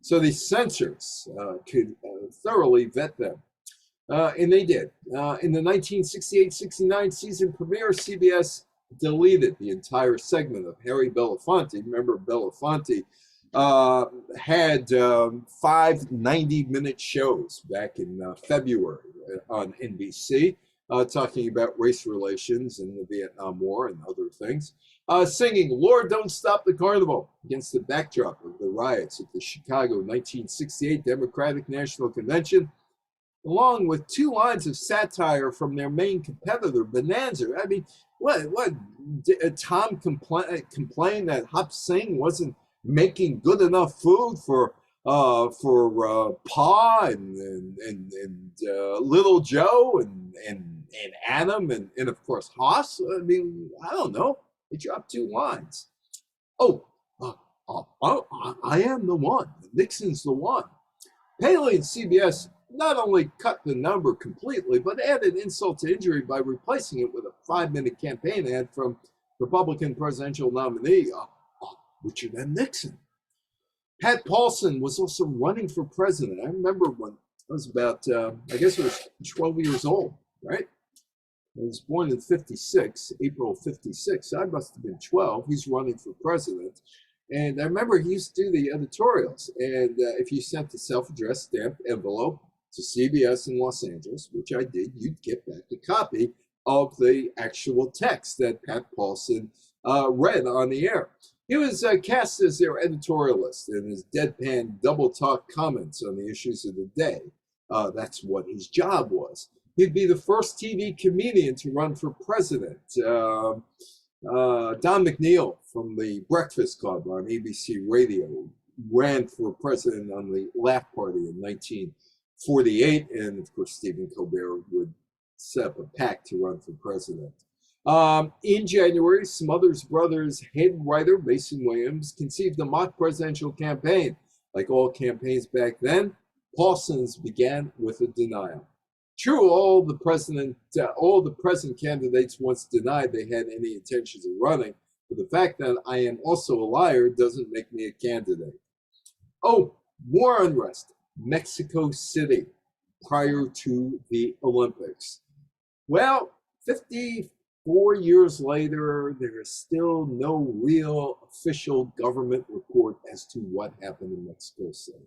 so the censors could thoroughly vet them. And they did. In the 1968-69 season premiere, CBS deleted the entire segment of Harry Belafonte. Remember, Belafonte had 5 90-minute shows back in February on NBC, talking about race relations and the Vietnam War and other things, singing Lord Don't Stop the Carnival against the backdrop of the riots at the Chicago 1968 Democratic National Convention, along with 2 lines of satire from their main competitor, Bonanza. I mean, what did Tom complain that Hop Sing wasn't making good enough food for Pa and Little Joe and Adam and of course Haas? I mean, I don't know. They dropped 2 lines. I am the one. Nixon's the one. Paley and CBS not only cut the number completely, but added insult to injury by replacing it with a 5-minute campaign ad from Republican presidential nominee Richard M. Nixon. Pat Paulson was also running for president. I remember when I was about, I guess I was 12 years old, right? I was born in 56, April 56. I must have been 12. He's running for president. And I remember he used to do the editorials. And if you sent a self-addressed stamped envelope to CBS in Los Angeles, which I did, you'd get back a copy of the actual text that Pat Paulson read on the air. He was cast as their editorialist and his deadpan double talk comments on the issues of the day. That's what his job was. He'd be the first TV comedian to run for president. Don McNeil from the Breakfast Club on ABC Radio ran for president on the Laugh Party in 1948. And of course, Stephen Colbert would set up a PAC to run for president. In January, Smothers Brothers head writer Mason Williams conceived a mock presidential campaign. Like all campaigns back then, Paulson's began with a denial. True, all the present candidates once denied they had any intentions of running, but the fact that I am also a liar doesn't make me a candidate. More unrest, Mexico City, prior to the Olympics. Well, 54 years later, there is still no real official government report as to what happened in Mexico City.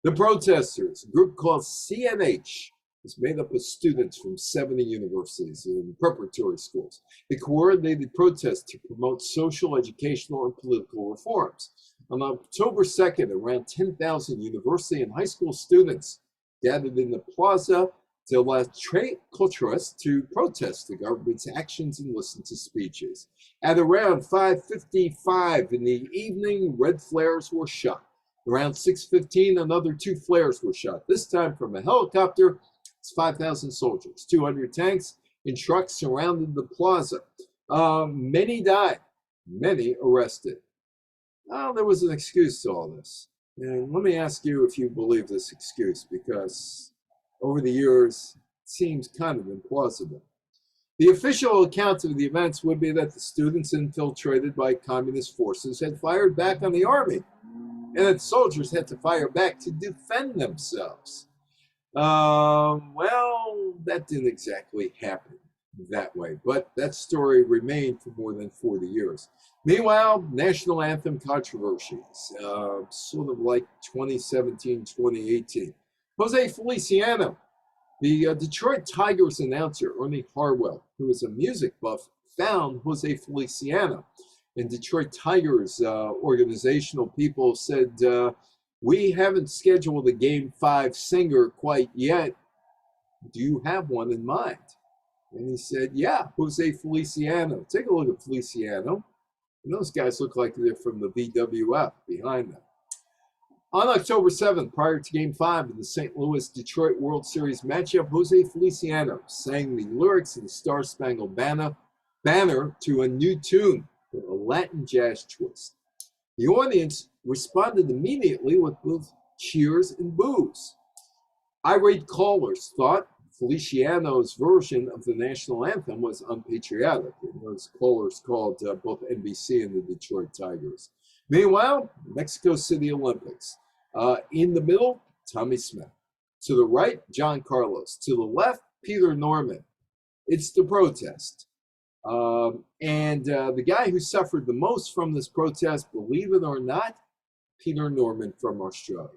The protesters, a group called CNH, was made up of students from 70 universities and preparatory schools. It coordinated protests to promote social, educational, and political reforms. On October 2nd, around 10,000 university and high school students gathered in the Plaza de la Tres Culturas to protest the government's actions and listen to speeches. At around 5:55 in the evening, red flares were shot. Around 6:15, another 2 flares were shot, this time from a helicopter. It's 5,000 soldiers, 200 tanks, and trucks surrounded the plaza. Many died, many arrested. Well, there was an excuse to all this. And let me ask you if you believe this excuse, because over the years, it seems kind of implausible. The official account of the events would be that the students infiltrated by communist forces had fired back on the army, and that soldiers had to fire back to defend themselves. Well, that didn't exactly happen that way, but that story remained for more than 40 years. Meanwhile, national anthem controversies, sort of like 2017, 2018. Jose Feliciano, the Detroit Tigers announcer, Ernie Harwell, who is a music buff, found Jose Feliciano. And Detroit Tigers organizational people said, we haven't scheduled a Game 5 singer quite yet. Do you have one in mind? And he said, yeah, Jose Feliciano. Take a look at Feliciano. And those guys look like they're from the VWF behind them. On October 7th, prior to Game 5 in the St. Louis-Detroit World Series matchup, Jose Feliciano sang the lyrics of the Star-Spangled Banner to a new tune, a Latin jazz twist. The audience responded immediately with both cheers and boos. Irate callers thought Feliciano's version of the national anthem was unpatriotic, and those callers called both NBC and the Detroit Tigers. Meanwhile, Mexico City Olympics. In the middle, Tommie Smith. To the right, John Carlos. To the left, Peter Norman. It's the protest. And the guy who suffered the most from this protest, believe it or not, Peter Norman from Australia.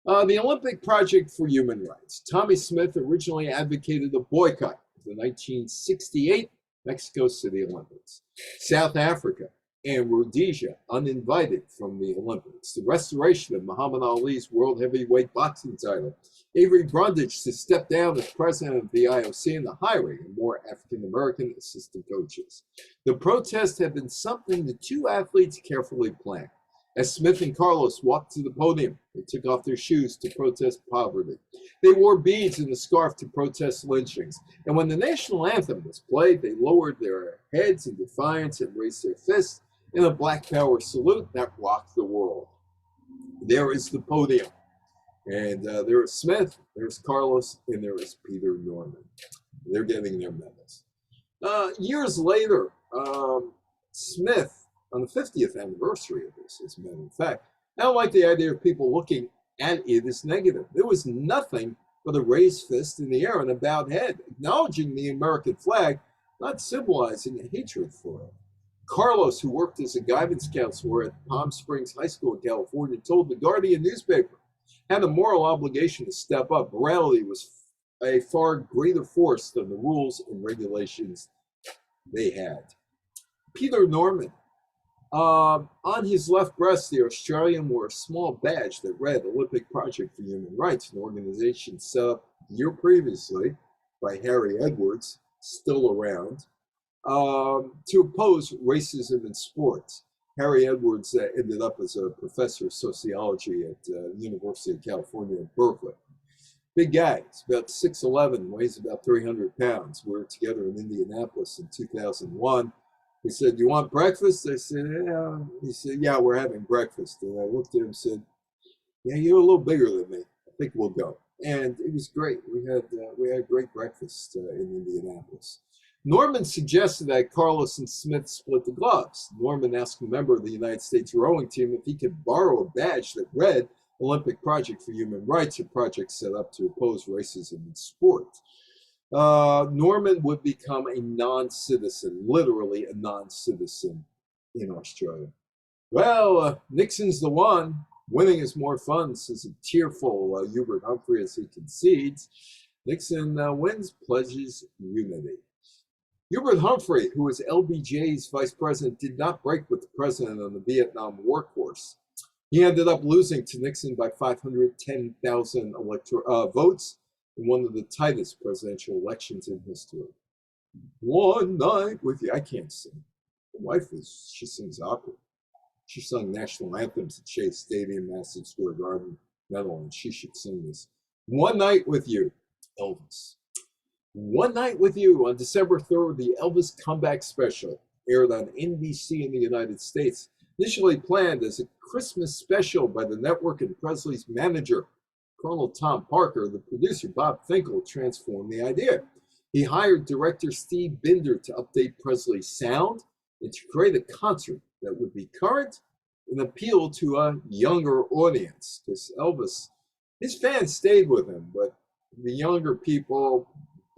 The Olympic Project for Human Rights. Tommie Smith originally advocated a boycott of the 1968 Mexico City Olympics. South Africa and Rhodesia uninvited from the Olympics. The restoration of Muhammad Ali's world heavyweight boxing title. Avery Brundage to step down as president of the IOC, and the hiring of more African-American assistant coaches. The protest had been something the two athletes carefully planned. As Smith and Carlos walked to the podium, they took off their shoes to protest poverty. They wore beads and a scarf to protest lynchings. And when the national anthem was played, they lowered their heads in defiance and raised their fists in a Black Power salute that rocked the world. There is the podium. And there is Smith, there's Carlos, and there is Peter Norman. They're getting their medals. Years later, Smith, on the 50th anniversary of this, is met. In fact, I don't like the idea of people looking at it as negative. There was nothing but a raised fist in the air and a bowed head, acknowledging the American flag, not symbolizing a hatred for it. Carlos, who worked as a guidance counselor at Palm Springs High School in California, told the Guardian newspaper, had a moral obligation to step up. Morality was a far greater force than the rules and regulations they had. Peter Norman. On his left breast, the Australian wore a small badge that read Olympic Project for Human Rights, an organization set up a year previously by Harry Edwards, still around, to oppose racism in sports. Harry Edwards ended up as a professor of sociology at the University of California at Berkeley. Big guy. He's about 6'11", weighs about 300 pounds. We were together in Indianapolis in 2001. He said, "You want breakfast?" I said, "Yeah." He said, "Yeah, we're having breakfast." And I looked at him and said, "Yeah, you're a little bigger than me. I think we'll go." And it was great. We had a great breakfast in Indianapolis. Norman suggested that Carlos and Smith split the gloves. Norman asked a member of the United States rowing team if he could borrow a badge that read Olympic Project for Human Rights, a project set up to oppose racism in sport. Norman would become a non-citizen, literally a non-citizen in Australia. Well, Nixon's the one. Winning is more fun, says a tearful Hubert Humphrey as he concedes. Nixon wins, pledges unity. Hubert Humphrey, who was LBJ's vice president, did not break with the president on the Vietnam War course. He ended up losing to Nixon by 510,000 votes in one of the tightest presidential elections in history. One night with you. I can't sing. My wife she sings opera. She sung national anthems at Shea Stadium, Madison Square Garden, Netherlands. She should sing this. One Night with You, Elvis. One Night with You on December 3rd, the Elvis Comeback Special aired on NBC in the United States. Initially planned as a Christmas special by the network and Presley's manager, Colonel Tom Parker, the producer, Bob Finkel, transformed the idea. He hired director Steve Binder to update Presley's sound and to create a concert that would be current and appeal to a younger audience. Because Elvis, his fans stayed with him, but the younger people,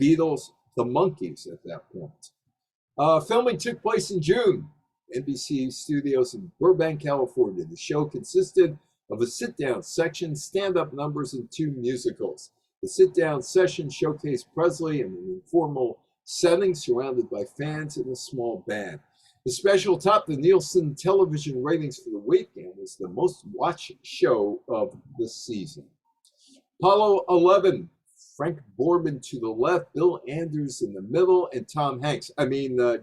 Beatles, the Monkees at that point. Filming took place in June. NBC studios in Burbank, California. The show consisted of a sit-down section, stand-up numbers, and 2 musicals. The sit-down session showcased Presley in an informal setting surrounded by fans and a small band. The special topped the Nielsen television ratings for the week and was the most watched show of the season. Apollo 11, Frank Borman to the left, Bill Anders in the middle, and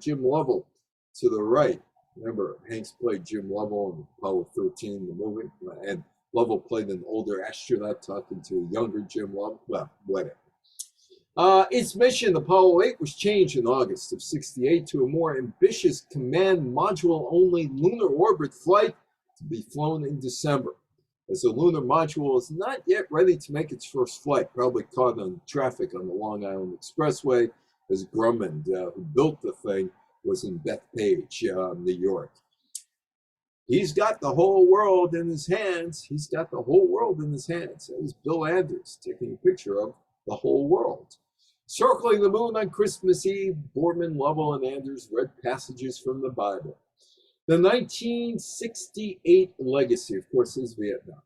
Jim Lovell to the right. Remember, Hanks played Jim Lovell in Apollo 13, the movie, and Lovell played an older astronaut talking to a younger Jim Lovell. Well, whatever. Its mission, Apollo 8, was changed in August of '68 to a more ambitious command module-only lunar orbit flight to be flown in December. As the lunar module is not yet ready to make its first flight, probably caught on traffic on the Long Island Expressway, as Grumman, who built the thing, was in Bethpage, New York. He's got the whole world in his hands. He's got the whole world in his hands. That was Bill Anders taking a picture of the whole world. Circling the moon on Christmas Eve, Borman, Lovell, and Anders read passages from the Bible. The 1968 legacy, of course, is Vietnam.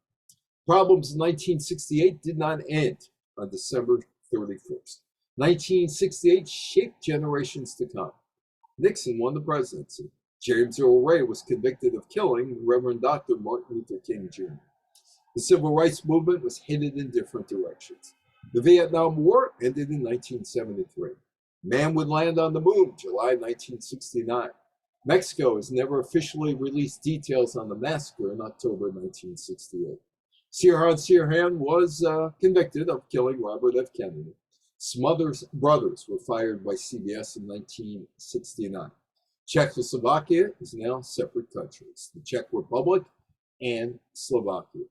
Problems in 1968 did not end on December 31st. 1968 shaped generations to come. Nixon won the presidency. James Earl Ray was convicted of killing Reverend Dr. Martin Luther King Jr. The civil rights movement was headed in different directions. The Vietnam War ended in 1973. Man would land on the moon, July 1969. Mexico has never officially released details on the massacre in October 1968. Sirhan was convicted of killing Robert F. Kennedy. Smothers Brothers were fired by CBS in 1969. Czechoslovakia is now separate countries, the Czech Republic and Slovakia.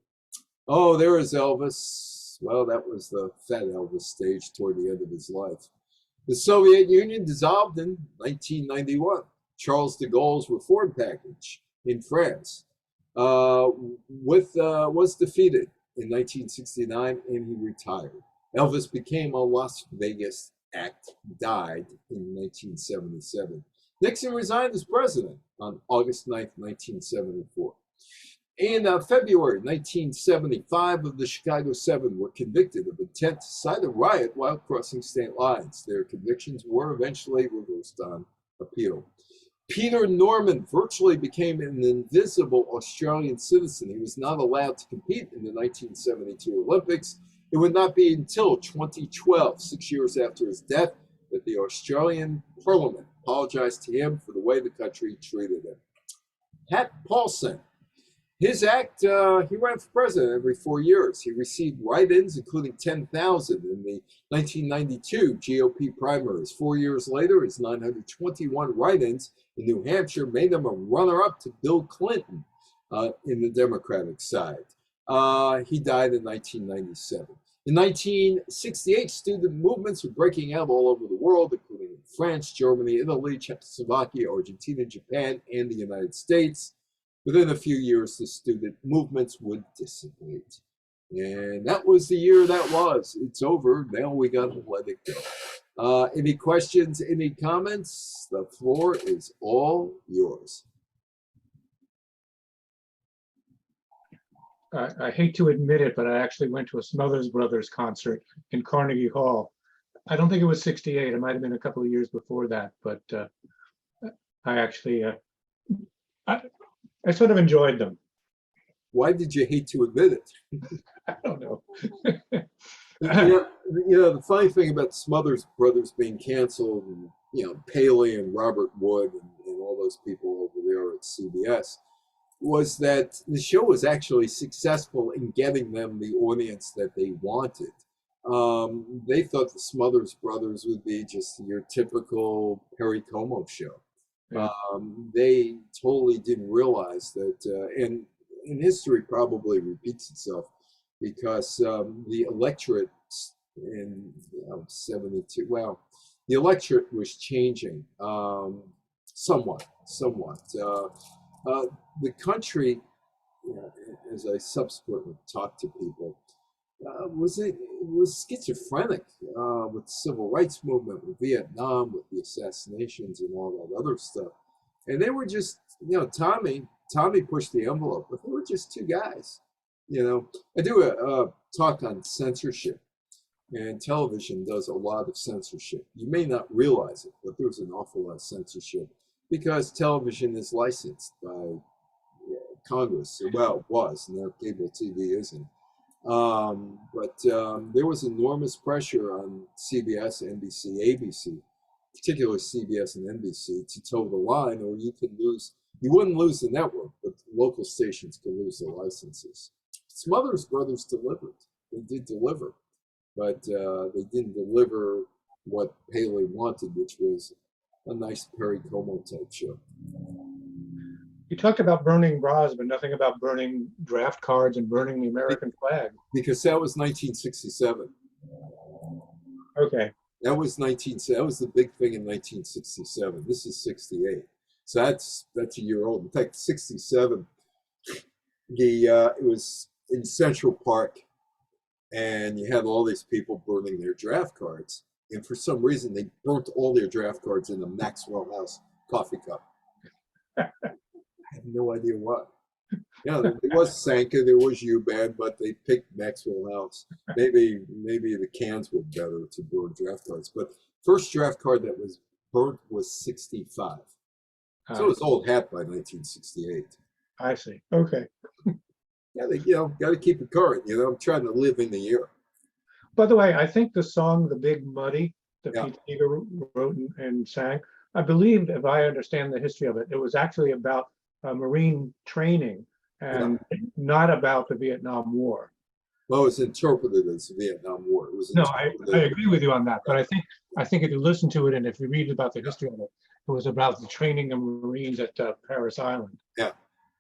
Oh, there is Elvis. Well, that was the fat Elvis stage toward the end of his life. The Soviet Union dissolved in 1991. Charles de Gaulle's reform package in France was defeated in 1969 and he retired. Elvis became a Las Vegas act, died in 1977. Nixon resigned as president on August 9, 1974. In February 1975, of the Chicago Seven were convicted of intent to cite a riot while crossing state lines. Their convictions were eventually reversed on appeal. Peter Norman virtually became an invisible Australian citizen. He was not allowed to compete in the 1972 Olympics. It would not be until 2012, 6 years after his death, that the Australian Parliament apologized to him for the way the country treated him. Pat Paulson. His act, he ran for president every 4 years. He received write-ins, including 10,000 in the 1992 GOP primaries. 4 years later, his 921 write-ins in New Hampshire made him a runner-up to Bill Clinton in the Democratic side. He died in 1997. In 1968, student movements were breaking out all over the world, including in France, Germany, Italy, Czechoslovakia, Argentina, Japan, and the United States. Within a few years, the student movements would dissipate. And that was the year that was. It's over. Now we got to let it go. Any questions, any comments? The floor is all yours. I hate to admit it, but I actually went to a Smothers Brothers concert in Carnegie Hall. I don't think it was 68. It might have been a couple of years before that, but I actually, I, I sort of enjoyed them. Why did you hate to admit it? I don't know. The funny thing about the Smothers Brothers being canceled, and Paley and Robert Wood and all those people over there at CBS, was that the show was actually successful in getting them the audience that they wanted. They thought the Smothers Brothers would be just your typical Perry Como show. Yeah. They totally didn't realize that, and history probably repeats itself, because the electorate in 72, well, the electorate was changing somewhat. The country, as I subsequently talked to people, was schizophrenic with the civil rights movement, with Vietnam, with the assassinations and all that other stuff. And they were just, Tommy pushed the envelope, but they were just two guys. I do a talk on censorship, and television does a lot of censorship. You may not realize it, but there's an awful lot of censorship because television is licensed by Congress. Well, it was, and now cable TV isn't. But there was enormous pressure on CBS, NBC, ABC, particularly CBS and NBC, to toe the line, or you wouldn't lose the network, but local stations could lose their licenses. Smothers Brothers delivered. They did deliver, but they didn't deliver what Paley wanted, which was a nice Perry Como type show. You talked about burning bras, but nothing about burning draft cards and burning the American flag. Because that was 1967. Okay. That was the big thing in 1967. This is 68. So that's a year old. In fact, 67, it was in Central Park, and you had all these people burning their draft cards. And for some reason, they burnt all their draft cards in the Maxwell House coffee cup. I have no idea why. There was Sanka, there was U-Band, but they picked Maxwell House. Maybe the cans were better to burn draft cards. But first draft card that was burnt was 65. So it was old hat by 1968. I see. Okay. Yeah, got to keep it current. I'm trying to live in the year. By the way, I think the song "The Big Muddy" that Yeah. Pete Seeger wrote and sang, I believe, if I understand the history of it, it was actually about Marine training and not about the Vietnam War. Well, it was interpreted as the Vietnam War. It was No, I agree with you on that. But I think if you listen to it and if you read about the history of it, it was about the training of Marines at Parris Island. Yeah,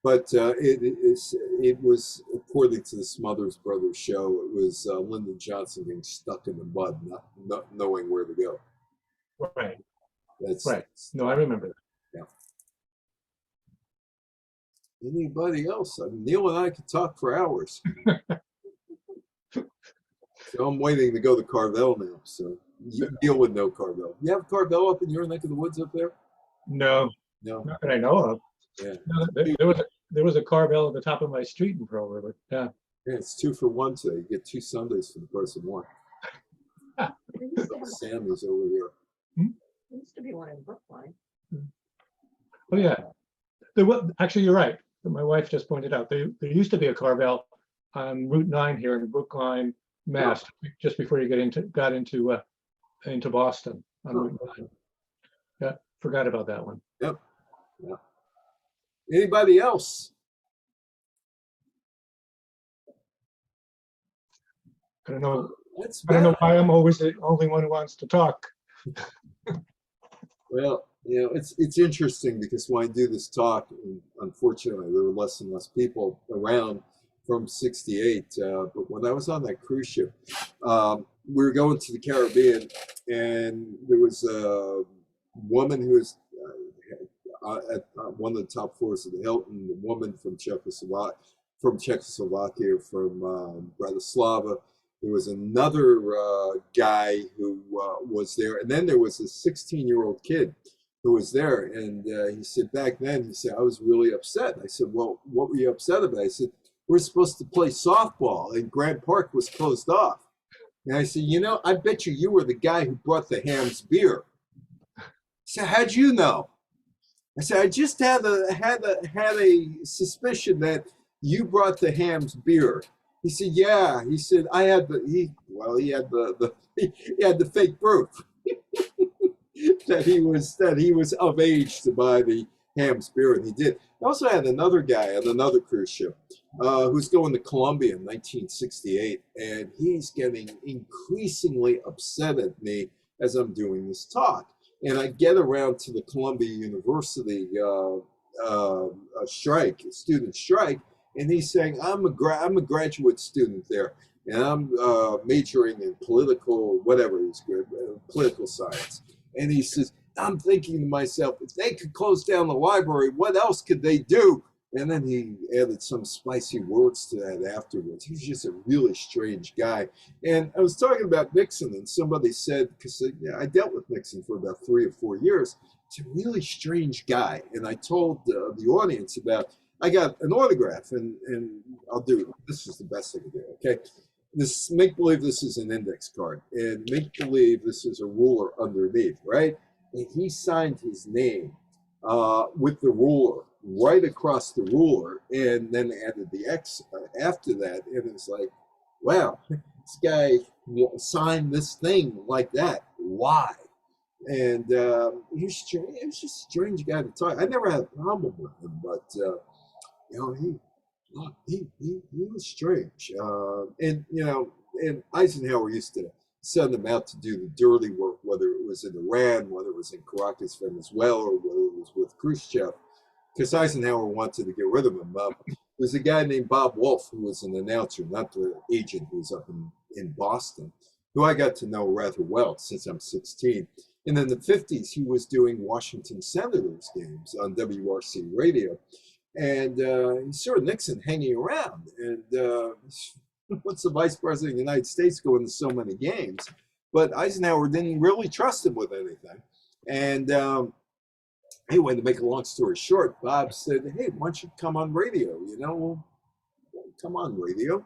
but it was, according to the Smothers Brothers show, it was Lyndon Johnson getting stuck in the mud, not knowing where to go. Right. That's right. No, I remember that. Yeah. Anybody else? Neil and I could talk for hours. So I'm waiting to go to Carvel now. So Neil would know Carvel. You have Carvel up in your neck of the woods up there? No. No. Not that I know of. Yeah. No, there was a Carvel at the top of my street in Pearl River. Yeah. Yeah, it's 2 for 1 today. You get 2 Sundays for the price of 1. Sammy's over here. There used to be one in Brookline. Oh yeah. There was, actually, you're right. My wife just pointed out there used to be a Carvel on Route 9 here in Brookline, Mass, just before you got into Boston on Route 9. Yeah, forgot about that one. Yep. Yeah. Anybody else? I don't know. That's I don't know why I'm always the only one who wants to talk. Well, it's interesting because when I do this talk, and unfortunately, there were less and less people around from 68. But when I was on that cruise ship, we were going to the Caribbean, and there was a woman who was at one of the top floors of the Hilton, a woman from Czechoslovakia, from Bratislava. There was another guy who was there, and then there was a 16-year-old kid who was there, and he said back then, I was really upset. I said, well, what were you upset about? I said, we're supposed to play softball, and Grant Park was closed off. And I said, you know, I bet you were the guy who brought the Hamm's beer. He said, how'd you know? I said, I just had a suspicion that you brought the Hamm's beer. He said, yeah. He said, he had the fake proof that he was of age to buy the Hamm's beer, and he did. I also had another guy on another cruise ship who's going to Colombia in 1968, and he's getting increasingly upset at me as I'm doing this talk. And I get around to the Columbia University student strike, and he's saying, I'm a graduate student there, and I'm majoring in political science. And he says, I'm thinking to myself, if they could close down the library, what else could they do? And then he added some spicy words to that afterwards. He was just a really strange guy. And I was talking about Nixon, and somebody said, because I dealt with Nixon for about 3 or 4 years, it's a really strange guy. And I told the audience I got an autograph, and I'll do, this is the best I can do, okay? Make believe this is an index card, and make believe this is a ruler underneath, right? And he signed his name with the ruler right across the ruler, and then added the X after that. And it's like, wow, this guy signed this thing like that. Why? And he was just a strange guy to talk. I never had a problem with him, but you know, he was strange. And you know, and Eisenhower used to send him out to do the dirty work, whether it was in Iran, whether it was in Caracas, Venezuela, or whether it was with Khrushchev, because Eisenhower wanted to get rid of him. There's a guy named Bob Wolf, who was an announcer, not the agent who was up in Boston, who I got to know rather well since I'm 16. And in the 50s, he was doing Washington Senators games on WRC radio. And he saw Nixon hanging around. And what's the vice president of the United States going to so many games? But Eisenhower didn't really trust him with anything. And anyway, to make a long story short, Bob said, hey, why don't you come on radio? You know, come on radio.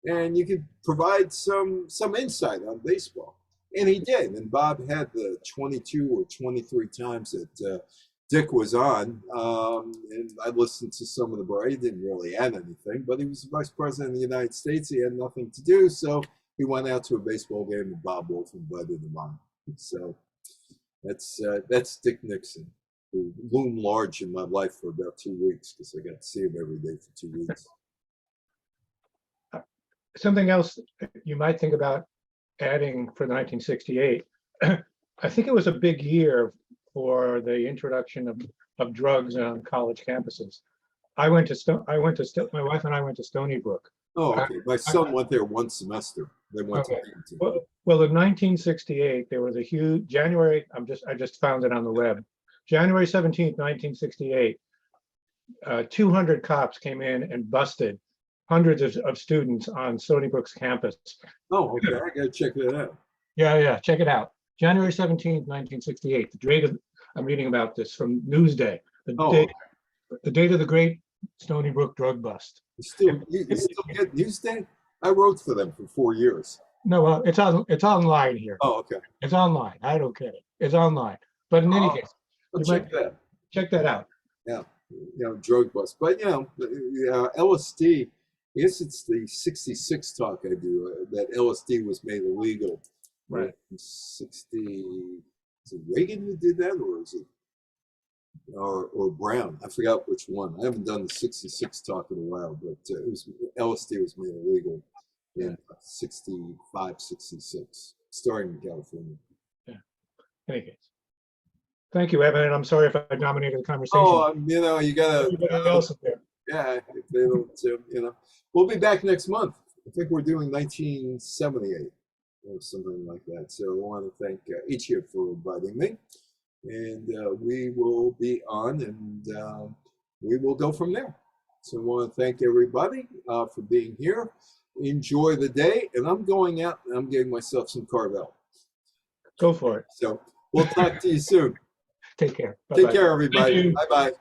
And you could provide some insight on baseball. And he did. And Bob had the 22 or 23 times that Dick was on. And I listened to some of the break. He didn't really add anything, but he was the vice president of the United States. He had nothing to do. So he went out to a baseball game, and Bob Wolf invited him on. So that's Dick Nixon, who loomed large in my life for about 2 weeks because I got to see him every day for 2 weeks. Something else you might think about adding for 1968, I think it was a big year for the introduction of drugs on college campuses. My wife and I went to Stony Brook. Oh, okay. My son went there one semester. They went Okay. to Well, in 1968, there was a huge I just found it on the web. January 17th, 1968, 200 cops came in and busted hundreds of students on Stony Brook's campus. Oh, okay. I gotta check that out. Yeah, check it out. January 17th, 1968. I'm reading about this from Newsday. The date of the great Stony Brook drug bust. You still get Newsday? I wrote for them for 4 years. No, well, it's online here. Oh, okay. It's online. I don't get it. It's online. But in any case, I'll check that out. Yeah, you know, drug bust. But you know, LSD. I guess it's the 66 talk I do that LSD was made illegal. Right. In 60. Is it Reagan who did that, or is it or Brown? I forgot which one. I haven't done the 66 talk in a while, but LSD was made illegal in 65, 66, starting in California. Yeah. In any case, thank you, Evan. And I'm sorry if I dominated the conversation. Oh, you know, you gotta. Everybody else up there. Yeah, if they don't, you know, we'll be back next month. I think we're doing 1978 or something like that. So I want to thank each of you for inviting me, and we will be on, and we will go from there. So I want to thank everybody for being here. Enjoy the day, and I'm going out and I'm getting myself some Carvel. Go for it. So we'll talk to you soon. Take care. Take care, everybody. Bye-bye.